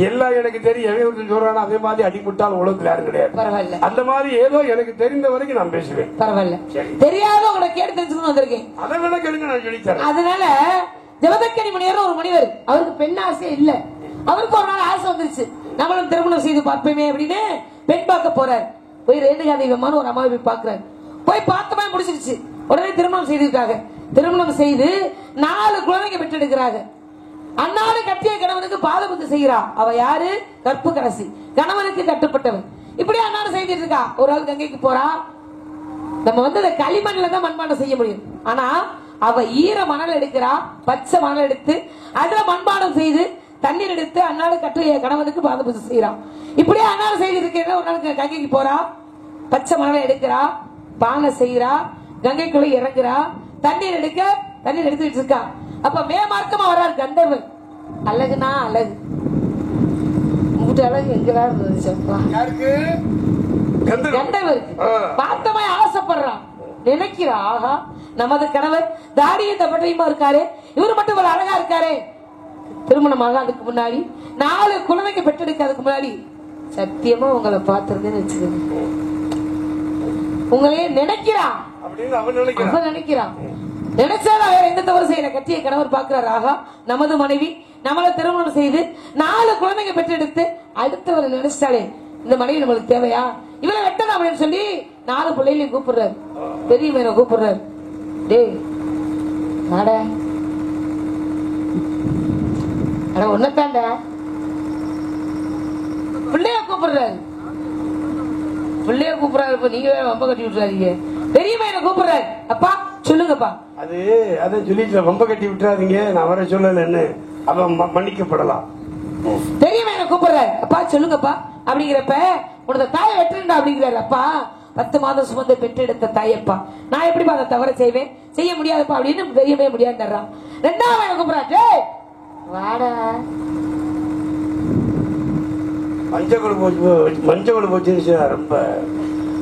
எல்லாம் எனக்கு தெரியும். சொல்றானா அதே மாதிரி அடிமுட்டால் உலகத்துல யாரும் கிடையாது. அந்த மாதிரி ஏதோ எனக்கு தெரிந்த வரைக்கும் நான் பேசுவேன். பரவாயில்ல, தெரியாத உங்களை கேட்டு தெரிஞ்சுக்கணும் வந்திருக்கேன். அதை விட கேளுங்க, நான் சொல்லித்தரேன். அதனால ஜெபதக்கனி முனிவர் ஒரு முனிவர், அவருக்கு பெண் ஆசை இல்ல. அவருக்கு ஒரு நாள் ஆசை வந்துருச்சு, நம்மளும் திருமணம் செய்து பார்ப்போமே அப்படின்னு பெண் பார்க்க போறாரு. போய் ரேணுகா தெய்வமான ஒரு அம்மாவை போய் பாக்குறாரு. போய் பார்த்தமா முடிச்சிருச்சு. உடனே திருமணம் செய்திருக்காங்க. திருமணம் செய்து 4 குழந்தைங்க பெற்றெடுக்கிறாங்க. அன்னாடு கட்டிய கணவனுக்கு பாதபுத்து செய்கிறா. அவ யாரு? கற்பு கரசி, கணவனுக்கு கட்டுப்பட்டவன். இப்படி அன்னாடு செய்துட்டு இருக்கா. ஒரு ஆள் கங்கைக்கு போறா. நம்ம வந்து இந்த களிமண்ல தான் மண்பானம் செய்ய முடியும். ஆனா அவ ஈர மணல் எடுக்கிறா, பச்சை மணல் எடுத்து அதுல மண்பானம் செய்து தண்ணீர் எடுத்து அன்னாடு கட்டிய கணவனுக்கு பாதபூஜை செய்யறான். இப்படியே அன்னாடு செய்திருக்கேன். ஒரு நாளுக்கு கங்கைக்கு போறா, பச்சை மணலை எடுக்கிறா, பானை செய்யறா, கங்கைக்குள்ள இறங்குறா, தண்ணீர் எடுத்துட்டு இருக்கா. அப்ப மேமார்க்கமா வர்றாரு கண்டவர். அழகுனா அழகு, உங்ககிட்ட அழகு எங்கடா இருந்துச்சப்பா? கண்டவருக்கு பார்த்தமா ஆசைப்படுறான், நினைக்கிறா. ஆஹா, நமது கணவர் தாடியை தப்பட்டையுமா இருக்காரு, இவரு மட்டும் ஒரு அழகா இருக்காரு. திருமணமாக அதுக்கு முன்னாடி 4 குழந்தைங்க பெற்றெடுக்க அதுக்கு முன்னாடி சத்தியமா உங்களை பார்த்திருந்தேன்னு வச்சுக்கோங்க, உங்களையே நினைக்கிறான். நினைக்கிறான், நினைச்சாலும் வேற எந்த தவறு செய்யற கட்டிய கணவர் பாக்குறாரு. ஆகா, நமது மனைவி நம்மளை திருமணம் செய்து 4 குழந்தைங்க பெற்றெடுத்து அடுத்தவரை நினைச்சாலே இந்த மனைவி நம்மளுக்கு தேவையா? இவளை வெட்டணும் அப்படின்னு சொல்லி 4 பிள்ளைகளையும் கூப்பிடுறாரு. பெரிய மேல கூப்பிடுறாரு. டேய் நாட ஒன்னதாண்டா பிள்ளைய கூப்பிடுறாரு. பிள்ளைய கூப்பிடுறாரு. இப்ப நீங்க வம்ப கட்டி விட்டுறாதீங்க. பெரிய பையனை கூப்பிடுறாரு. அப்பா சொல்லுங்கப்பா. அதை சொல்லிட்டு வம்ப கட்டி விட்டுறாதீங்க, நான் வர சொல்லலன்னு அவன் மன்னிக்கப்படலாம். பெரிய பையனை கூப்பிடுறாரு. அப்பா சொல்லுங்கப்பா அப்படிங்கிறப்ப உனது தாயை வெட்டுண்டா அப்படிங்கிறாரு. அப்பா 10 மாதம் சுமந்த பெற்றெடுத்த தாயப்பா, நான் எப்படிப்பா அதை தவற செய்வேன்? செய்ய முடியாதுப்பா அப்படின்னு பெரியவே முடியாது. 2ஆவது பையனை கூப்பிடுறாரு. வாடா, மஞ்சள் போச்சு. ரொம்ப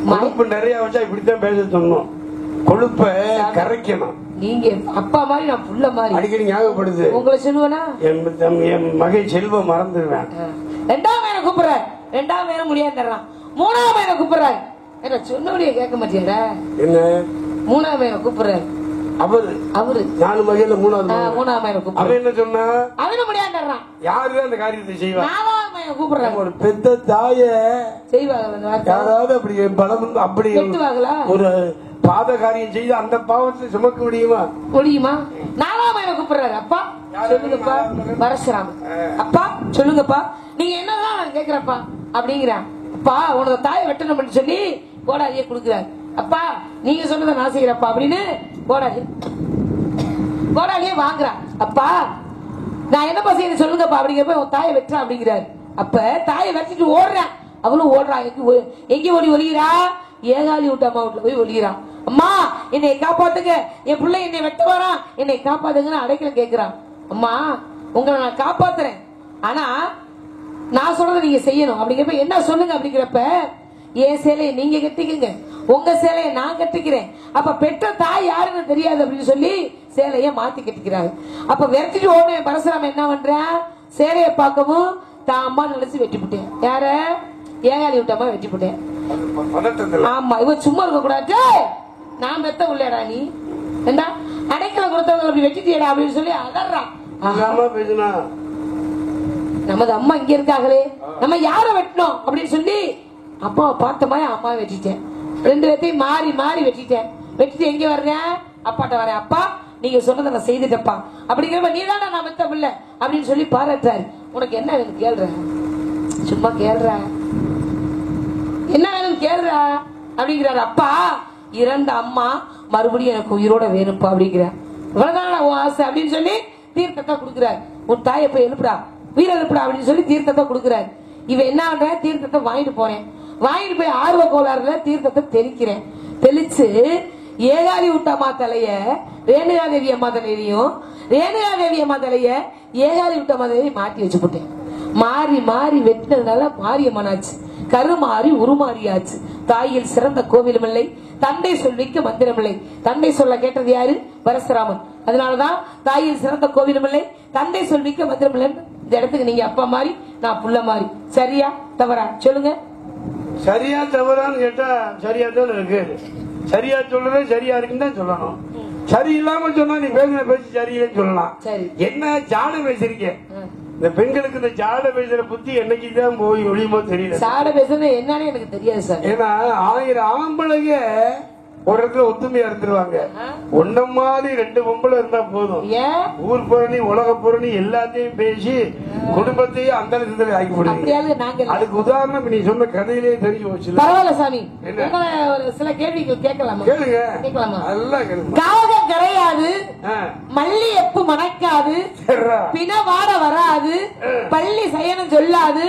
கொழுப்பு நிறைய வச்சா இப்படித்தான் பேச சொன்னோம். கொழுப்ப கரைக்கணும். நீங்க அப்பா மாதிரி, நான் புள்ள மாதிரி. அடிக்கடி ஞாபகப்படுது. உங்களை சொல்லுவேனா? என் மகை செல்வம் மறந்துடுவேன். 2ஆவது பையனை கூப்பிடுற. 2ஆவது பையனை முடியாது. மூணாவது பையனை கூப்பிடுறாரு. என்ன சொன்னபடியே கேட்க மாட்டேங்கடா. என்ன 3ஆவது பையனை கூப்பிடுறாரு. அவரு 4 மகையில 3ஆவது 3ஆவது பையனை கூப்பிடுறாரு. அவன் என்ன சொன்னா, அவன முடியாதுறான். யாருதான் அந்த காரியத்தை செய்வா? 4ஆவது பையனை கூப்பிடுறாரு. ஒரு பெத்த தாய செய்வாங்க யாராவது அப்படி பலம் அப்படி வெட்டுவாங்களா? ஒரு பாத காரியம் செய்து அந்த பாவத்தை சுமக்க முடியுமா? 4ஆவது பையனை கூப்பிடுறாரு. அப்பா சொல்லுங்கப்பா. பரசுராம, அப்பா சொல்லுங்கப்பா, நீங்க என்னதான் நான் கேக்குறப்பா அப்படிங்கிறான். அப்பா உனக்கு தாயை வெட்டணும் சொல்லி கோடாரியே கொடுக்குறாரு. அப்பா நீங்க சொன்னதை நான் செய்யறப்பா அப்படின்னு கோடாரியே வாங்குறான். அப்பா நான் என்னப்பா செய்யணும் சொல்லுங்கப்பா அப்படிங்கிறப்ப உன் தாயை வெட்டுறான் அப்படிங்கிறாரு. அப்ப தாயை வெட்டிட்டு ஓடுறான். அவளும் ஓடுறான். எங்க ஓடி ஒலிகிறா? ஏகாலி விட்டு அம்மா வீட்டுல போய் ஒலிகிறான். அம்மா என்னை காப்பாத்துங்க, என் பிள்ளை என்னை வெட்ட வரான், என்னை காப்பாத்துங்கன்னு அடைக்கலம் கேட்கிறான். அம்மா உங்களை நான் காப்பாத்துறேன், ஆனா நான் சொல்றதை நீங்க செய்யணும் அப்படிங்கிறப்ப என்ன சொல்லுங்க அப்படிங்கிறப்ப, என் சேலையை நீங்க கட்டிக்கங்க, உங்க சேலையை நான் கட்டிக்கிறேன். அப்ப பெற்ற தாய் யாருன்னு தெரியாது அப்படின்னு சொல்லி சேலைய மாத்தி கட்டிக்கிறாங்க. அப்ப விரட்டிட்டு ஓடுன பரசுராம என்ன பண்றேன், சேலையை பார்க்கவும் தான் அம்மா நினைச்சு வெட்டி போட்டேன். யார? ஏகாலி விட்டம்மா வெட்டி போட்டேன். ஆமா, இவ சும்மா இருக்க கூடாது. நான் பெத்த உள்ளடா நீ என்ன அடைக்கல கொடுத்தவங்க அப்படி வெட்டிட்டியடா அப்படின்னு சொல்லி அகறான். நமது அம்மா இங்க இருக்காங்களே, நம்ம யார வெட்டணும் அப்படின்னு சொல்லி அப்பாவை பார்த்த மாதிரி அம்மாவை வெட்டிட்டேன். 2 பேர்த்தையும் மாறி மாறி வெட்டிட்டேன். வெட்டிட்டு எங்க வர்றேன்? அப்பாட்ட வரேன். அப்பா நீங்க சொன்னதை நான் செய்துட்டப்பா அப்படிங்கிறப்ப நீ தானே நான் மெத்த பிள்ளை அப்படின்னு சொல்லி பாராட்டாரு. உனக்கு என்ன வேணும் கேள்ற, சும்மா கேள்ற, என்ன வேணும் கேள்ற அப்படிங்கிறாரு. அப்பா இறந்த அம்மா மறுபடியும் எனக்கு உயிரோட வேணும்ப்பா அப்படிங்கிறார். இவ்வளவுதான் உன் ஆசை அப்படின்னு சொல்லி தீர்த்தத்தை கொடுக்குறாரு. உன் தாயை போய் எழுப்புடா, உயிர் எழுப்புடா அப்படின்னு சொல்லி தீர்த்தத்தை கொடுக்குறாரு. இவன் என்ன பண்ற, தீர்த்தத்தை வாங்கிட்டு போறேன். வாங்கிட்டு போய் ஆர்வ கோளாறுல தீர்த்தத்தை தெளிக்கிறேன். தெளிச்சு ஏகாலி விட்டம்மா தலைய ரேணுகாதேவி அம்மா தலையிலையும், ரேணுகாதேவி அம்மா தலைய ஏகாலி விட்டம்மா தலையை மாட்டி வச்சு போட்டேன். மாறி மாறி வெட்டினதுனால மாரியம்மனாச்சு, கருமாறி உருமாறியாச்சு. தாயில் சிறந்த கோவிலும் இல்லை, தந்தை சொல்விக்க மந்திரம் இல்லை. தந்தை சொல்ல கேட்டது யாரு? பரசுராமன். அதனாலதான் தாயில் சிறந்த கோவிலும் இல்லை, தந்தை சொல்விக்க மந்திரம் இல்லை. இந்த இடத்துக்கு நீங்க அப்பா மாதிரி, நான் புள்ள மாதிரி. சரியா தவறா சொல்லுங்க? சரியா தவறான்னு கேட்டா சரியா தான் இருக்கு. சரியா சொல்றது சரியா இருக்குன்னு தான் சொல்லணும். சரி இல்லாம சொன்னா நீ பேசுன பேசி சரியில்லைன்னு சொல்லலாம். என்ன ஜாட பேசிருக்க? இந்த பெண்களுக்கு இந்த ஜாட பேசுற புத்தி என்னைக்குதான் போய் ஒளியுமோ தெரியல. ஜாட பேசுறது என்னன்னு எனக்கு தெரியாது சார். ஏன்னா 1000 ஆம்பளைங்க ஒரு இடத்துல ஒத்துமையா இருந்துருவாங்க. ஒன்ன மாதிரி 2 பொம்பளை இருந்தா போதும். ஊர் புரணி உலக புரணி எல்லாத்தையும் பேசி குடும்பத்தையும் அந்த ஆக்கி போடுங்க. அதுக்கு உதாரணம் நீ சொன்ன கதையிலே தெரிஞ்சு போச்சு. பரவாயில்ல சாமி, ஒரு சில கேள்விகள் கேட்கலாமா? கேளுங்க. கேட்கலாமா? நல்லா கேளுங்க. காகம் கரையாது, மல்லி எப்பு மணக்காது, பிண வாட வராது, பள்ளி சயனம் சொல்லாது,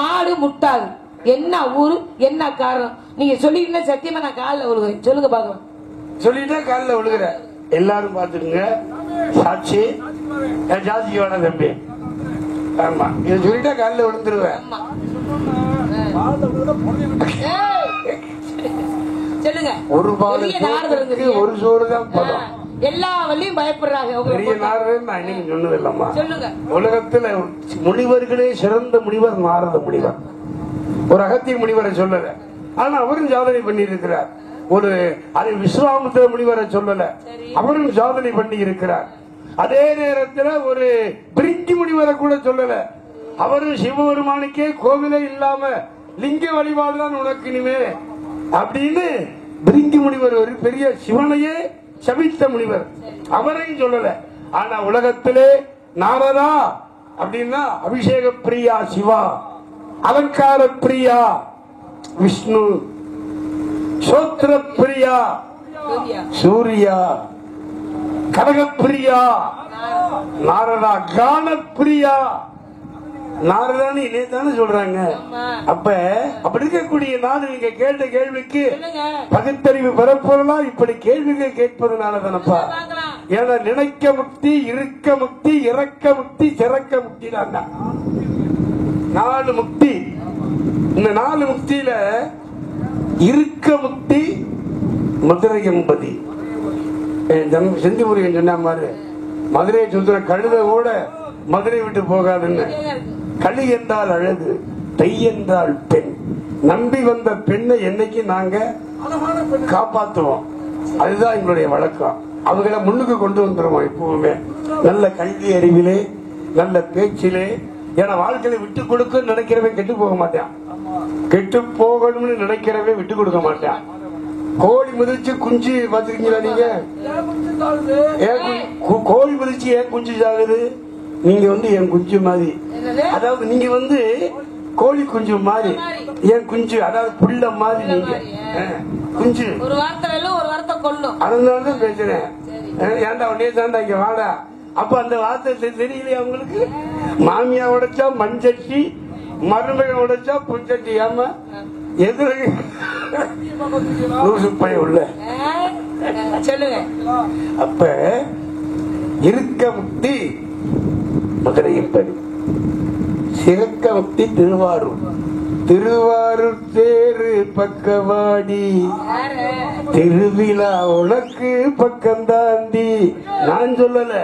மாடு முட்டாது. என்ன ஊரு, என்ன காரணம்? நீங்க சொல்லிட்டு சத்தியமா நான் காலில் விழுகிறேன். சொல்லுங்க பாக்கலாம். சொல்லிட்டா காலில் விழுகிற எல்லாரும் பாத்துக்குங்க. சாட்சி ஜாதிக்கு வேணா தம்பி. ஆமா, இதை சொல்லிட்டா காலில் விழுந்துருவேன். சொல்லுங்க. ஒரு பாலுக்கு ஒரு சோறு தான் பதம். எல்லா வழியும் பயப்படுறாங்க. பெரிய நாடு நான் இன்னைக்கு சொன்னது இல்லம்மா. சொல்லுங்க. உலகத்துல முனிவர்களே சிறந்த முனிவர் நாரத முனிவர். ஒரு அகத்திய முனிவரை சொல்லல, ஆனா அவரும் சாதனை பண்ணி இருக்கிறார். ஒரு அது விஸ்வாமித்திர முனிவரை சொல்லல, அவரும் சாதனை பண்ணி இருக்கிறார். அதே நேரத்தில் ஒரு பிரிங்கி முனிவரை கூட சொல்லல, அவரும் சிவபெருமானுக்கே கோவிலே இல்லாம லிங்க வழிபாடுதான் உனக்கு இனிமே அப்படின்னு பிரிங்கி முனிவர் ஒரு பெரிய சிவனையே சபித்த முனிவர், அவரையும் சொல்லல. ஆனா உலகத்திலே நாரதா அப்படின்னா அபிஷேக பிரியா சிவா, அலங்கார பிரியா விஷ்ணு, சோத்திர பிரியா சூர்யா, கனகப்பிரியா நாரதா, கான பிரியா நாரதான்னு இணையத்தானே சொல்றாங்க. அப்ப அப்படி இருக்கக்கூடிய நாடு நீங்க கேட்ட கேள்விக்கு பகுத்தறிவு பெறப்போறலாம். இப்படி கேள்விகள் கேட்பதனால தானப்பா. ஏன்னா நினைக்க முக்தி, இருக்க முக்தி, இறக்க முக்தி, சிறக்க முக்தி தான் 4 முக்தி. இந்த 4 முக்தியில இருக்க முக்தி மதுரை என்பதி. செந்தி முருகன் சொன்ன மாதிரி மதுரையை சுத்துற கழுத கூட மதுரை விட்டு போகாதுன்னு. களி என்றால் அழகு, பெய் என்றால் பெண், நம்பி வந்த பெண்ணை என்னைக்கு நாங்க காப்பாத்துவோம். அதுதான் எங்களுடைய வழக்கம். அவங்கள முன்னுக்கு கொண்டு வந்துருவோம் எப்பவுமே. நல்ல கல்வி அறிவிலே, நல்ல பேச்சிலே. ஏன்னா வாழ்க்கையில விட்டு கொடுக்க நினைக்கிறவன் கெட்டு போக மாட்டான். கெட்டு போகணும்னு நினைக்கிறவன் விட்டு கொடுக்க மாட்டான். கோழி மிதிச்சு குஞ்சு பாத்துருக்கீங்களா நீங்க? கோழி மிதிச்சு ஏன் குஞ்சு சாகுது? நீங்க வந்து என் குஞ்சு மாதிரி, அதாவது நீங்க வந்து கோழி குஞ்சு மாதிரி, என் குஞ்சு, அதாவது புள்ள மாதிரி நீங்க குஞ்சு. ஒரு வார்த்தை வெல்லும், ஒரு வார்த்தை கொல்லும். அதனாலதான் பேசுறேன். ஏன்டா உடனே தாண்டா இங்க வாடா. அப்ப அந்த வார்த்தை தெரியலையா உங்களுக்கு? மாமியா உடைச்சா மண்சட்டி, மருமகன் உடைச்சா புஞ்சட்டி. ஆமா, எதிர பையன் உள்ள சொல்லுங்க. அப்ப இருக்க முக்தி மதுரையில் படி, சிறக்க முக்தி திருவாரூர். திருவாரூர் தேரு பக்கவாடி, திருவிழா உனக்கு பக்கம் தாண்டி. நான் சொல்லல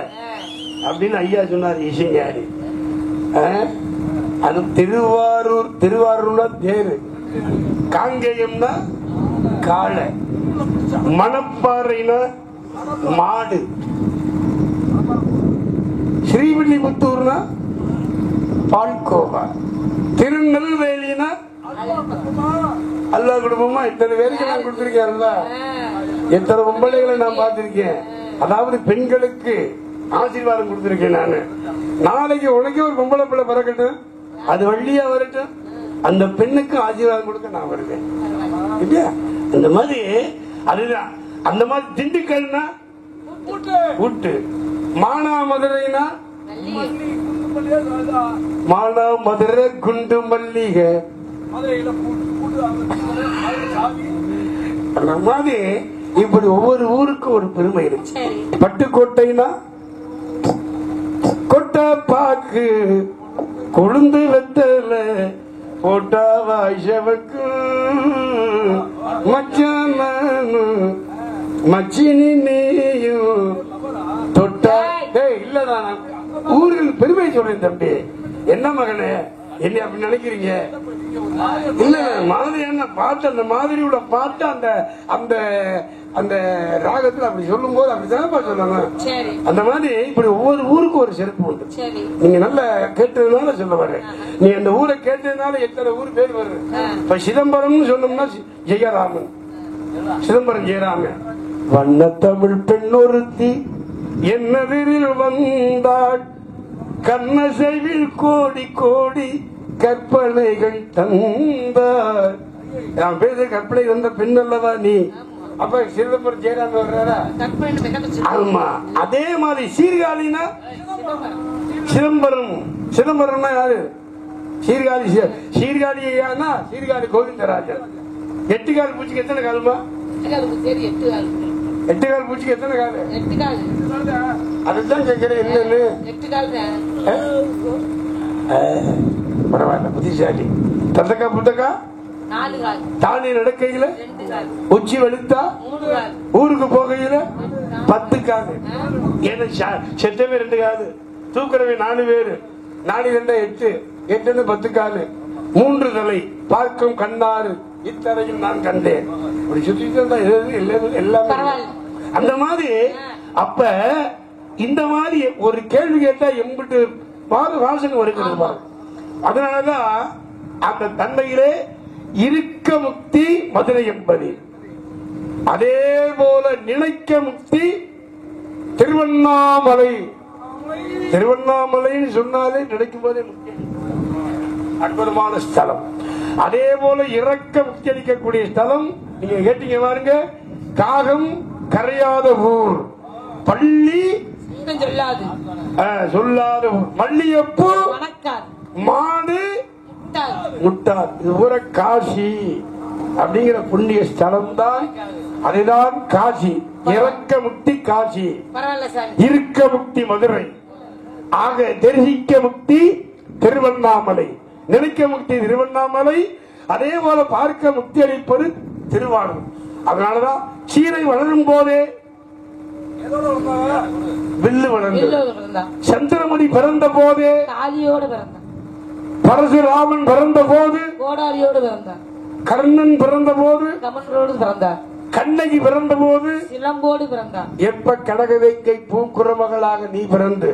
அப்படின்னு ஐயா சொன்னார் இசைஞானி. அது திருவாரூர். திருவாரூர்னா தேரு, காங்கேயம்னா காளை, மணப்பாறைனா மாடு, ஸ்ரீவில்லிபுத்தூர்னா பால்கோவா, திருநெல்வேலினா அல்லா குடும்பமா. இத்தனை பேருக்கு நான் கொடுத்திருக்கேன். எத்தனை பொம்பளைகளை நான் பார்த்திருக்கேன். அதாவது பெண்களுக்கு ஆசீர்வாதம் கொடுத்திருக்கேன் நானு. நாளைக்கு உனக்கே ஒரு பொம்பளை பிள்ளை பிறக்கட்டும், அது வள்ளியா வரட்டும், அந்த பெண்ணுக்கு ஆசீர்வாதம் கொடுக்க நான் வருவேன். இல்லையா? அந்த மாதிரி அதுதான். அந்த மாதிரி திண்டுக்கல்னா கூட்டு, மானாமதுரைனா மானாமதுரை குண்டு மல்லிகை. அந்த மாதிரி இப்படி ஒவ்வொரு ஊருக்கும் ஒரு பெருமை இருக்கு. பட்டுக்கோட்டைனா கொட்டை பாக்கு, கொழுந்து வெத்தல போட்டா வாய்ஷவக்கு மச்சான் மச்சினி நீயும் தொட்டா. இல்லடா, ஊரில் பெருமை சொல்றேன் தம்பி. என்ன மகனே, என்ன அப்படி நினைக்கிறீங்க? இல்ல, மாதிரியான பாட்டு, அந்த மாதிரியோட பாட்டு அந்த அந்த அந்த ராகத்துல அப்படி சொல்லும் போது அப்படித்தானப்பா சொல்லணும். அந்த மாதிரி இப்படி ஒவ்வொரு ஊருக்கும் ஒரு சிறப்பு உண்டு. நீங்க நல்லா கேட்டதுனால சொல்ல வர்றேன். நீ அந்த ஊரை கேட்டதுனால எத்தனை ஊர் பேர் வருது. இப்ப சிதம்பரம்னு சொன்னோம்னா ஜெயராமன், சிதம்பரம் ஜெயராமன். வண்ண தமிழ் பெண் ஒருத்தி என்னதில் வந்தாள், கண்ணசைவில் கோடி கோடி கற்பனைகள் தந்தார். நான் பேச கற்பனை வந்த பெண் அல்லவா நீ? அப்ப சிதம்பரம் ஜெயராமன் வர்றாரா? ஆமா. அதே மாதிரி சீர்காழினா சிதம்பரம். சிதம்பரம்னா யாரு? சீர்காழி. சீர்காழியானா சீர்காழி கோவிந்தராஜன். எட்டுக்கால் பூச்சிக்கு எத்தனை காலமா? 8 கால் பூச்சிக்கு எத்தனை காலு? 8 கால். அதுதான் கேட்கிறேன். என்னன்னு பரவாயில்ல, புத்திசாலி. தந்தக்கா புத்தக்கா 4 கால். தானி நடக்கையில 2 கால். உச்சி வெளுத்தா 3 கால். ஊருக்கு போகையில 10 காலு. ஏன்னா செத்தவே 2 காலு, தூக்குறவே 4 பேரு. 4 2 8, 8 10 காலு. 3 தலை பார்க்கும் கண்ணாறு இத்தனையும் நான் கண்டேன். அப்படி சுத்தி எல்லாமே அந்த மாதிரி. அப்ப இந்த மாதிரி ஒரு கேள்வி கேட்டா எம்பிட்டு வாசகம் வருகிறது. அதனாலதான் அந்த தன்மையிலே இருக்க முக்தி மதுரை என்பது. அதே போல நினைக்க முக்தி திருவண்ணாமலை. திருவண்ணாமலைன்னு சொன்னாலே நினைக்கும் போதே முக்கியம், அற்புதமான ஸ்தலம். அதே போல இறக்க முக்தி அளிக்கக்கூடிய ஸ்தலம் நீங்க கேட்டீங்க பாருங்க. காகம் கரையாத ஊர், பள்ளி சொல்லாது சொல்லாத ஊர், மல்லியப்பூ மாடு முட்டார். இது ஊர காசி அப்படிங்கிற புண்ணிய ஸ்தலம் தான். அதுதான் காசி. இறக்க முக்தி காசி, இருக்க முக்தி மதுரை. ஆக தெரிசிக்க முக்தி திருவண்ணாமலை, நினைக்க முக்தி திருவண்ணாமலை. அதே போல பார்க்க முக்தி அளிப்பது திருவாரூர். அதனாலதான் சீரை வளரும் போதே வில்லு வளர்ந்து, சந்திரமணி பிறந்த போதே தாலியோடு பிறந்தான், பரசுராமன் பிறந்த போது கோடாரியோடு பிறந்தான், கர்ணன் பிறந்த போது கமலரோடு பிறந்தார். கண்ணகி பிறந்த போது சிலம்போடு பிறந்தார். எப்ப கடகவேங்கை பூக்குறமகளாக நீ பிறந்து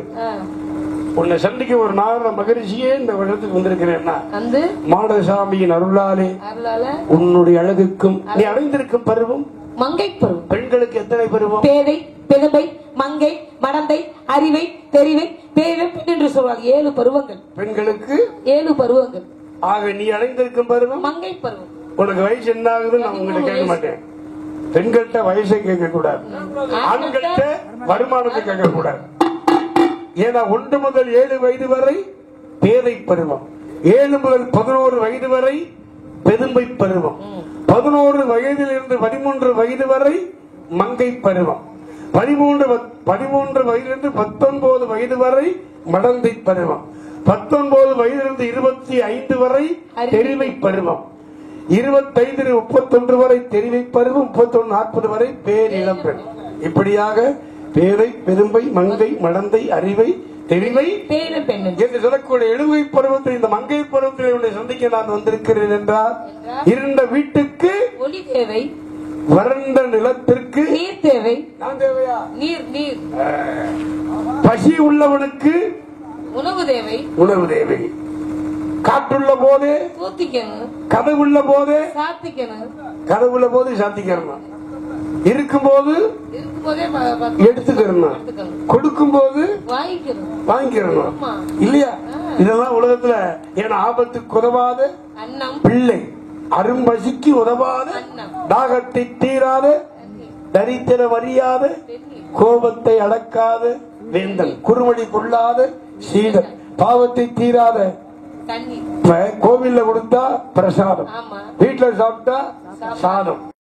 உன்னை சந்திக்க ஒரு நாரத மகரிஷியே இந்த இடத்துக்கு வந்திருக்கிறேன்னா வந்து மாடசாமியின் அருளாலே அருளால உன்னுடைய அழகுக்கும் நீ அடைந்திருக்கும் பருவம் மங்கை பருவம். பெண்களுக்கு எத்தனை பருவம்? பேதை, பெருமை, மங்கை, மடந்தை, அறிவை, தெரிவை, பேதை, பெண் என்று சொல்வாங்க. 7 பருவங்கள். பெண்களுக்கு 7 பருவங்கள். ஆக நீ அடைந்திருக்கும் பருவம் மங்கை பருவம். உனக்கு வயசு என்ன ஆகுதுன்னு நான் உங்களை கேட்க மாட்டேன். பெண்கள்கிட்ட வயசை கேட்க கூடாது, ஆண்கள்கிட்ட வருமானத்தை கேட்க கூடாது. ஏன்னா 1 முதல் 7 வயது வரை பேதை பருவம், 7 முதல் 11 வயது வரை பெருமை பருவம், 11 வயதிலிருந்து 13 வயது வரை மங்கை பருவம், 13 வயதிலிருந்து 19 வயது வரை மடந்தை பருவம், 19 வயதிலிருந்து 25 வரை தெரிவை பருவம், 25 31 வரை தெரிவை பருவம், 31 40 வரை பேரிளம்பெண். இப்படியாக பேரை, பெரும்பை, மங்கை, மடந்தை, அறிவை, தெரிவை, பேதை, பெண் என்று சொல்லக்கூடிய 70 பருவத்தில் இந்த மங்கை பருவத்தில் உன்னை சந்திக்க நான் வந்திருக்கிறேன் என்றால், இருண்ட வீட்டுக்கு ஒளி தேவை, வறண்ட நிலத்திற்கு நீர் தேவை. நான் தேவையா? நீர் நீர். பசி உள்ளவனுக்கு உணவு தேவை. உணவு தேவை. காற்றுள்ள போதே ஊத்திக்கணும், கதவுள்ள போதே சாத்திக்கணும், கதவுள்ள போது சாத்திக்கணும், இருக்கும்போது இருக்கும்போதே எடுத்துக்கணும், கொடுக்கும் போது வாங்கிக்கணும், வாங்கிக்கிறணும். இல்லையா? இதெல்லாம் உலகத்துல ஏன்னா ஆபத்துக்கு உதவாத அன்னம், பிள்ளை, அரும்பசிக்கு உதவாத, தாகத்தை தீராத, தரித்திரம் அறியாத, கோபத்தை அடக்காத வேந்தன், குறுமடி கொள்ளாத சீடன், பாவத்தை தீராத தண்ணீர். கோவில்ல கொடுத்தா பிரசாதம், ஆமா, வீட்டுல சாப்பிட்டா சாதம்.